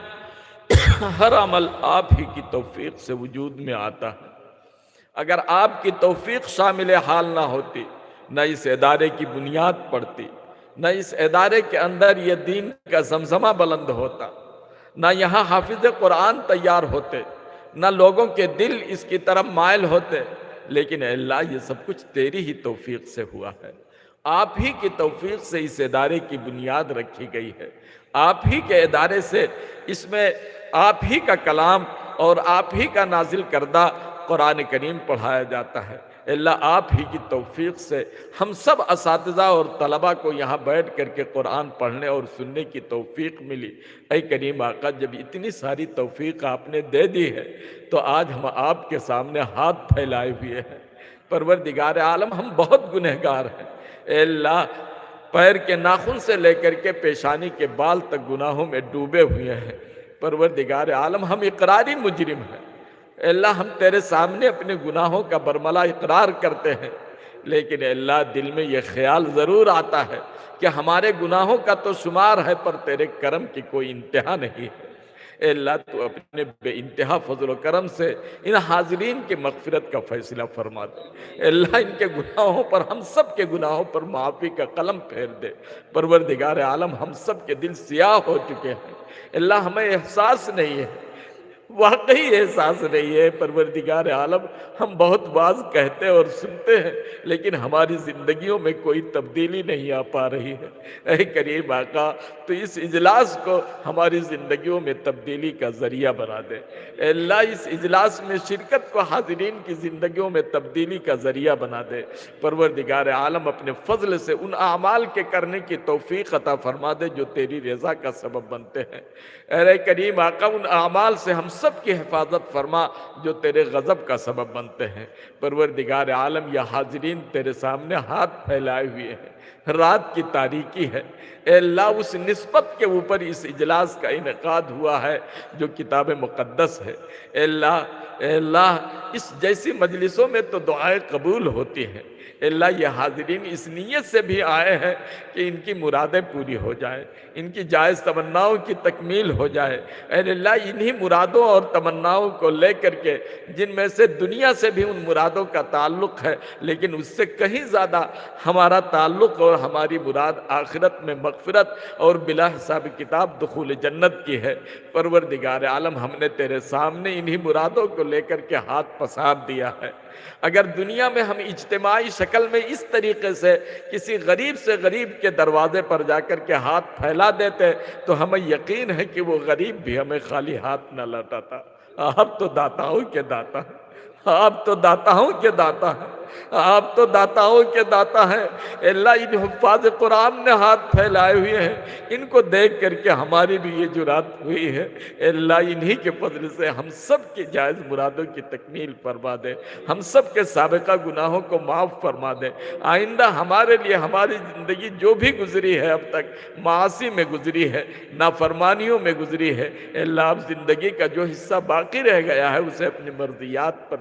ہر عمل آپ ہی کی توفیق سے وجود میں آتا ہے۔ اگر آپ کی توفیق شامل حال نہ ہوتی نہ اس ادارے کی بنیاد پڑتی، نہ اس ادارے کے اندر یہ دین کا زمزمہ بلند ہوتا، نہ یہاں حافظ قرآن تیار ہوتے، نہ لوگوں کے دل اس کی طرف مائل ہوتے۔ لیکن اے اللہ، یہ سب کچھ تیری ہی توفیق سے ہوا ہے، آپ ہی کی توفیق سے اس ادارے کی بنیاد رکھی گئی ہے، آپ ہی کے ادارے سے اس میں آپ ہی کا کلام اور آپ ہی کا نازل کردہ قرآن کریم پڑھایا جاتا ہے۔ اللہ، آپ ہی کی توفیق سے ہم سب اساتذہ اور طلبہ کو یہاں بیٹھ کر کے قرآن پڑھنے اور سننے کی توفیق ملی۔ اے کریم آقا، جب اتنی ساری توفیق آپ نے دے دی ہے تو آج ہم آپ کے سامنے ہاتھ پھیلائے ہوئے ہیں۔ پروردگار عالم، ہم بہت گنہگار ہیں۔ اے اللہ، پیر کے ناخن سے لے کر کے پیشانی کے بال تک گناہوں میں ڈوبے ہوئے ہیں۔ پروردگار عالم، ہم اقراری مجرم ہیں۔ اے اللہ، ہم تیرے سامنے اپنے گناہوں کا برملا اقرار کرتے ہیں، لیکن اے اللہ، دل میں یہ خیال ضرور آتا ہے کہ ہمارے گناہوں کا تو شمار ہے پر تیرے کرم کی کوئی انتہا نہیں ہے۔ اے اللہ، تو اپنے بے انتہا فضل و کرم سے ان حاضرین کی مغفرت کا فیصلہ فرما دے۔ اے اللہ، ان کے گناہوں پر، ہم سب کے گناہوں پر معافی کا قلم پھیر دے۔ پروردگار عالم، ہم سب کے دل سیاہ ہو چکے ہیں۔ اے اللہ، ہمیں احساس نہیں ہے، واقعی احساس نہیں ہے۔ پروردگار عالم، ہم بہت بات کہتے اور سنتے ہیں لیکن ہماری زندگیوں میں کوئی تبدیلی نہیں آ پا رہی ہے۔ اے کریم آقا، تو اس اجلاس کو ہماری زندگیوں میں تبدیلی کا ذریعہ بنا دے۔ اے اللہ، اس اجلاس میں شرکت کو حاضرین کی زندگیوں میں تبدیلی کا ذریعہ بنا دے۔ پروردگار عالم، اپنے فضل سے ان اعمال کے کرنے کی توفیق عطا فرما دے جو تیری رضا کا سبب بنتے ہیں۔ اے کریم آقا، ان اعمال سے ہم سب کی حفاظت فرما جو تیرے غضب کا سبب بنتے ہیں۔ پروردگار عالم، یہ حاضرین تیرے سامنے ہاتھ پھیلائے ہوئے ہیں، رات کی تاریکی ہے۔ اے اللہ اس نسبت کے اوپر اس اجلاس کا انعقاد ہوا ہے جو کتاب مقدس ہے۔ اے اللہ اس جیسی مجلسوں میں تو دعائیں قبول ہوتی ہیں۔ اے اللہ یہ حاضرین اس نیت سے بھی آئے ہیں کہ ان کی مرادیں پوری ہو جائیں، ان کی جائز تمناؤں کی تکمیل ہو جائے۔ اے اللہ انہی مرادوں اور تمناؤں کو لے کر کے جن میں سے دنیا سے بھی ان مرادوں کا تعلق ہے، لیکن اس سے کہیں زیادہ ہمارا تعلق اور ہماری مراد آخرت میں مغفرت اور بلا حساب کتاب دخول جنت کی ہے۔ پروردگار عالم ہم نے تیرے سامنے انہی مرادوں کو لے کر کے ہاتھ پسار دیا ہے۔ اگر دنیا میں ہم اجتماعی شکل میں اس طریقے سے کسی غریب سے غریب کے دروازے پر جا کر کے ہاتھ پھیلا دیتے تو ہمیں یقین ہے کہ وہ غریب بھی ہمیں خالی ہاتھ نہ لوٹاتا۔ آپ تو داتاؤں کے داتا ہیں، آپ تو داتاؤں کے داتا ہیں، آپ تو داتاؤں کے داتا ہیں۔ اللہ ان حفاظ قرآن نے ہاتھ پھیلائے ہوئے ہیں، ان کو دیکھ کر کے ہماری بھی یہ جرات ہوئی ہے۔ اللہ انہی کے فضل سے ہم سب کی جائز مرادوں کی تکمیل فرما دے، ہم سب کے سابقہ گناہوں کو معاف فرما دے۔ آئندہ ہمارے لیے ہماری زندگی جو بھی گزری ہے اب تک معاصی میں گزری ہے، نافرمانیوں میں گزری ہے، اللہ اب زندگی کا جو حصہ باقی رہ گیا ہے اسے اپنی مرضیات پر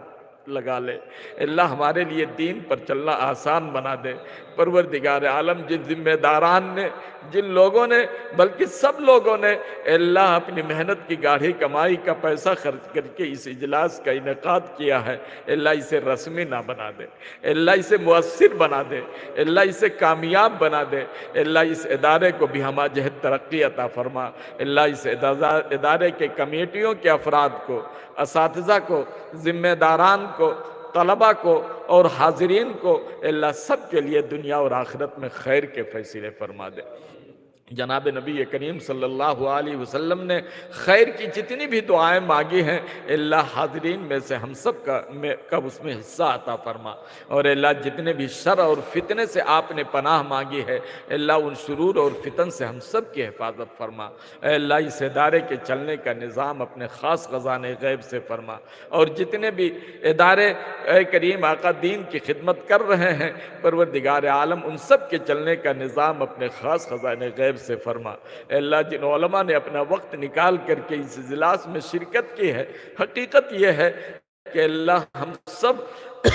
لگا لے۔ اللہ ہمارے لیے دین پر چلنا آسان بنا دے۔ پروردگار عالم جن ذمہ داران نے، جن لوگوں نے، بلکہ سب لوگوں نے اللہ اپنی محنت کی گاڑھی کمائی کا پیسہ خرچ کر کے اس اجلاس کا انعقاد کیا ہے، اللہ اسے رسمی نہ بنا دے، اللہ اسے مؤثر بنا دے، اللہ اسے کامیاب بنا دے۔ اللہ اس ادارے کو بھی ہمہ جہت ترقی عطا فرما۔ اللہ اس ادارے کے کمیٹیوں کے افراد کو، اساتذہ کو، ذمہ داران کو، طلبہ کو اور حاضرین کو اللہ سب کے لیے دنیا اور آخرت میں خیر کے فیصلے فرما دے۔ جناب نبی کریم صلی اللہ علیہ وسلم نے خیر کی جتنی بھی دعائیں مانگی ہیں، اللہ حاضرین میں سے ہم سب کا اس میں حصہ عطا فرما۔ اور اللہ جتنے بھی شر اور فتنے سے آپ نے پناہ مانگی ہے، اللہ ان شرور اور فتن سے ہم سب کی حفاظت فرما۔ اے اللہ اس ادارے کے چلنے کا نظام اپنے خاص خزانے غیب سے فرما۔ اور جتنے بھی ادارے اے کریم آقا دین کی خدمت کر رہے ہیں، پروردگار عالم ان سب کے چلنے کا نظام اپنے خاص خزانے غیب سے فرما۔ اے اللہ جن علماء نے اپنا وقت نکال کر کے اس اجلاس میں شرکت کی ہے، حقیقت یہ ہے کہ اللہ ہم سب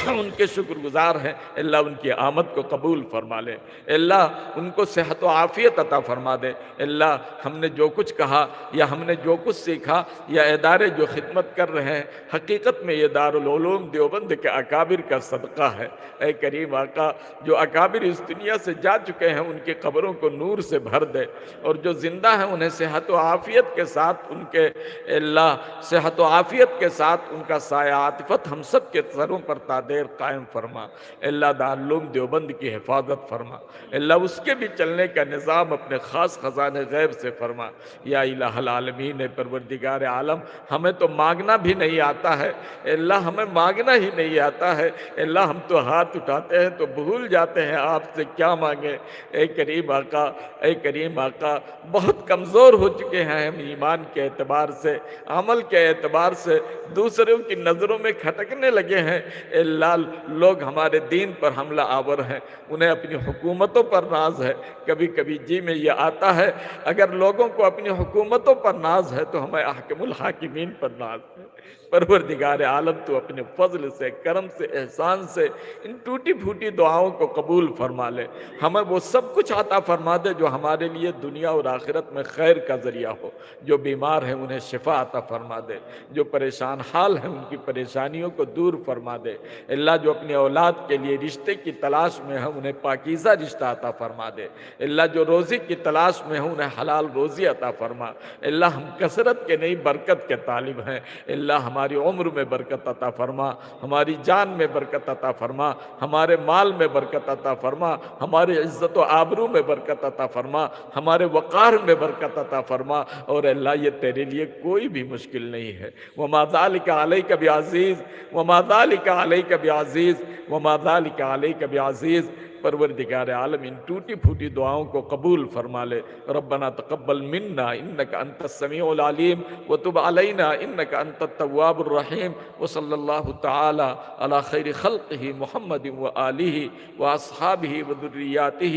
ان کے شکر گزار ہیں۔ اللہ ان کی آمد کو قبول فرما لے، اللہ ان کو صحت و عافیت عطا فرما دے۔ اللہ ہم نے جو کچھ کہا یا ہم نے جو کچھ سیکھا یا ادارے جو خدمت کر رہے ہیں، حقیقت میں یہ دارالعلوم دیوبند کے اکابر کا صدقہ ہے۔ اے کریم آقا جو اکابر اس دنیا سے جا چکے ہیں ان کی قبروں کو نور سے بھر دے، اور جو زندہ ہیں انہیں صحت و عافیت کے ساتھ ان کے اللہ صحت و عافیت کے ساتھ ان کا سایہ عاطفت ہم سب کے سروں پر دیر قائم فرما۔ اللہ دارالعلوم دیوبند کی حفاظت فرما۔ اللہ اس کے بھی چلنے کا نظام اپنے خاص خزانے غیب سے فرما۔ یا الہ العالمین پروردگار عالم ہمیں تو مانگنا بھی نہیں آتا ہے، اللہ ہمیں مانگنا ہی نہیں آتا ہے۔ اللہ ہم تو ہاتھ اٹھاتے ہیں تو بھول جاتے ہیں آپ سے کیا مانگیں۔ اے کریم آقا، اے کریم آقا بہت کمزور ہو چکے ہیں ہم ایمان کے اعتبار سے، عمل کے اعتبار سے، دوسروں کی نظروں میں کھٹکنے لگے ہیں۔ اللہ لوگ ہمارے دین پر حملہ آور ہیں، انہیں اپنی حکومتوں پر ناز ہے۔ کبھی کبھی جی میں یہ آتا ہے اگر لوگوں کو اپنی حکومتوں پر ناز ہے تو ہمیں احکم الحاکمین پر ناز ہے۔ پروردگار عالم تو اپنے فضل سے، کرم سے، احسان سے ان ٹوٹی پھوٹی دعاؤں کو قبول فرما لے۔ ہمیں وہ سب کچھ عطا فرما دے جو ہمارے لیے دنیا اور آخرت میں خیر کا ذریعہ ہو۔ جو بیمار ہیں انہیں شفا عطا فرما دے، جو پریشان حال ہیں ان کی پریشانیوں کو دور فرما دے۔ اللہ جو اپنی اولاد کے لیے رشتے کی تلاش میں ہیں انہیں پاکیزہ رشتہ عطا فرما دے۔ اللہ جو روزی کی تلاش میں ہیں انہیں حلال روزی عطا فرما۔ اللہ ہم کثرت کے نہیں برکت کے طالب ہیں۔ اللہ ہماری عمر میں برکت عطا فرما، ہماری جان میں برکت عطا فرما، ہمارے مال میں برکت عطا فرما، ہماری عزت و آبرو میں برکت عطا فرما، ہمارے وقار میں برکت عطا فرما۔ اور اللہ یہ تیرے لیے کوئی بھی مشکل نہیں ہے۔ وما ذالک علیک بعزیز، وما ذالک علیک بعزیز، وما ذالک علیک بعزیز۔ پروردگار عالم ان ٹوٹی پھوٹی دعاؤں کو قبول فرما لے. ربنا تقبل منا انک انت السمیع العلیم وتب علینا انک انت التواب الرحیم. وصلی اللہ تعالی علی خیر خلقہ محمد وآلہ واصحابہ وذریاتہ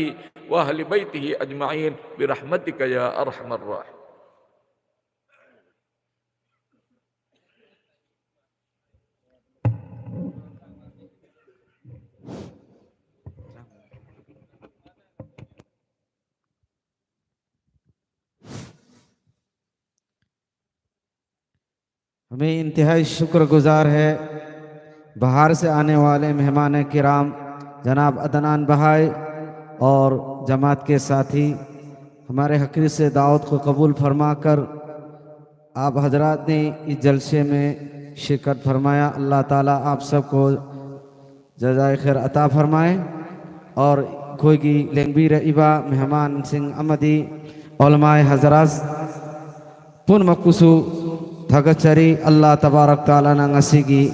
واہل بیتہ اجمعین برحمتک یا ارحم الراحمین. ہمیں انتہائی شکر گزار ہے باہر سے آنے والے مہمان کرام جناب عدنان بھائی اور جماعت کے ساتھی ہمارے حقیر سے دعوت کو قبول فرما کر آپ حضرات نے اس جلسے میں شرکت فرمایا. اللہ تعالیٰ آپ سب کو جزائے خیر عطا فرمائے. اور کوئی کی لنگبی رئیبہ مہمان سنگھ امدی علماء حضرات پن مکسو تھگچری اللہ تبارک تعالیٰ نے نسی کی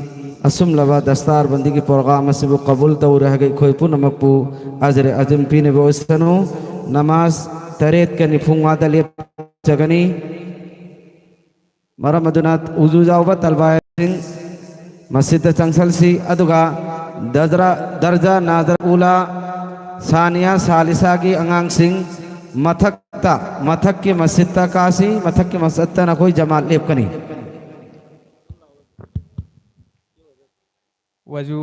اسم لبا دستار بندی کی پرغام سے وہ قبول تو رہ گئی کوئی پن مکپو عزر عظم پینے وہ استنو نماز تریت کے نفوں وعدہ لئے جگنی مرمدنات عزوزہ و طلبہ مسجد چنگسلسی ادگا درجہ ناظر اولا ثانیہ ثالثہ کی انگانگ سنگھ متھک کی مسجد تا کاسی متھک کی مسجد تا نہ کوئی جماعت لیپ کنی وجو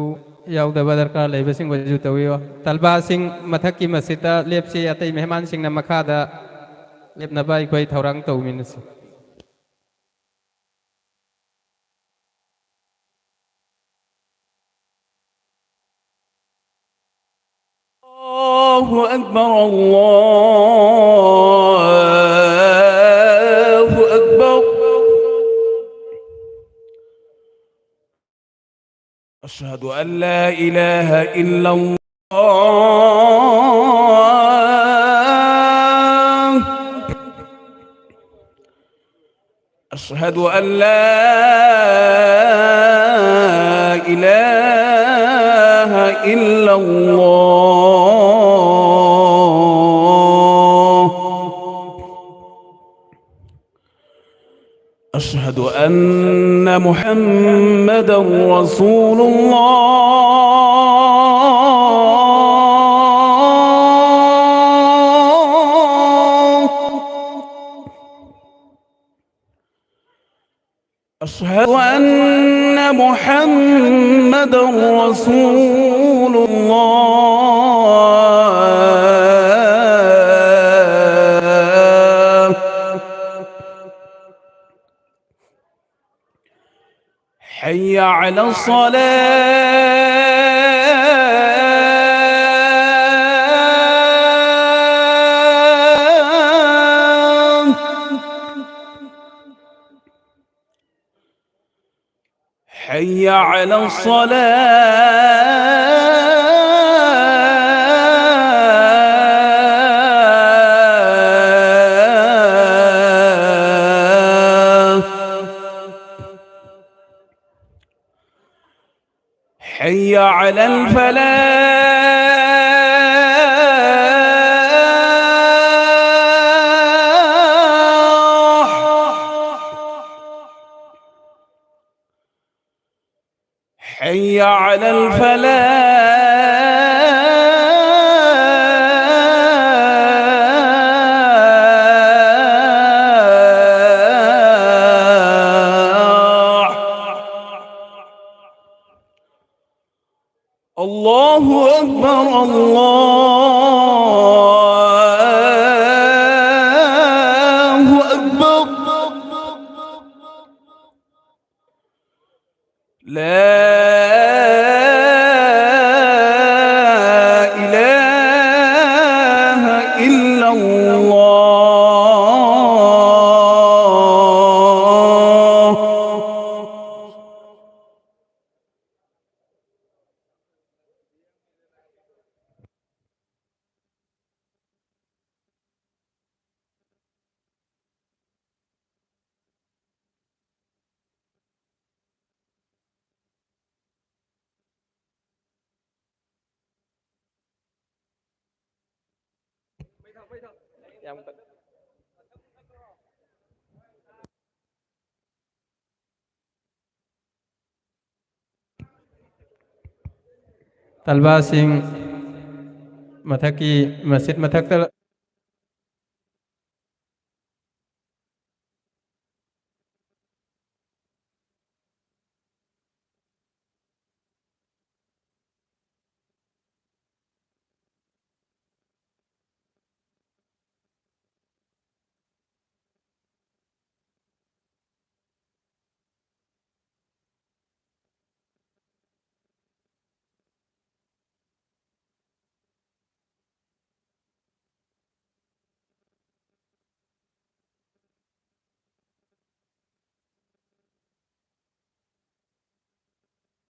یاود بدر کا لے بسنگ وجو تویو طلبہ سنگھ متھک کی مسجد تا لیپ سے اتی مہمان سنگھ نمکھا دا لیپ نبائی کوئی تھورنگ تو منسی. الله أكبر الله أكبر. أشهد أن لا إله إلا الله. أشهد أن لا إله إلا الله. أشهد أن محمدا رسول الله. أشهد أن محمدا رسول الله. حي على الصلاة. حي على الصلاة. حي على الفلاح. حي على الفلاح. الله أكبر الله أكبر. لا إله إلا الله. طلبہ سنگھ متھکی مسجد متھک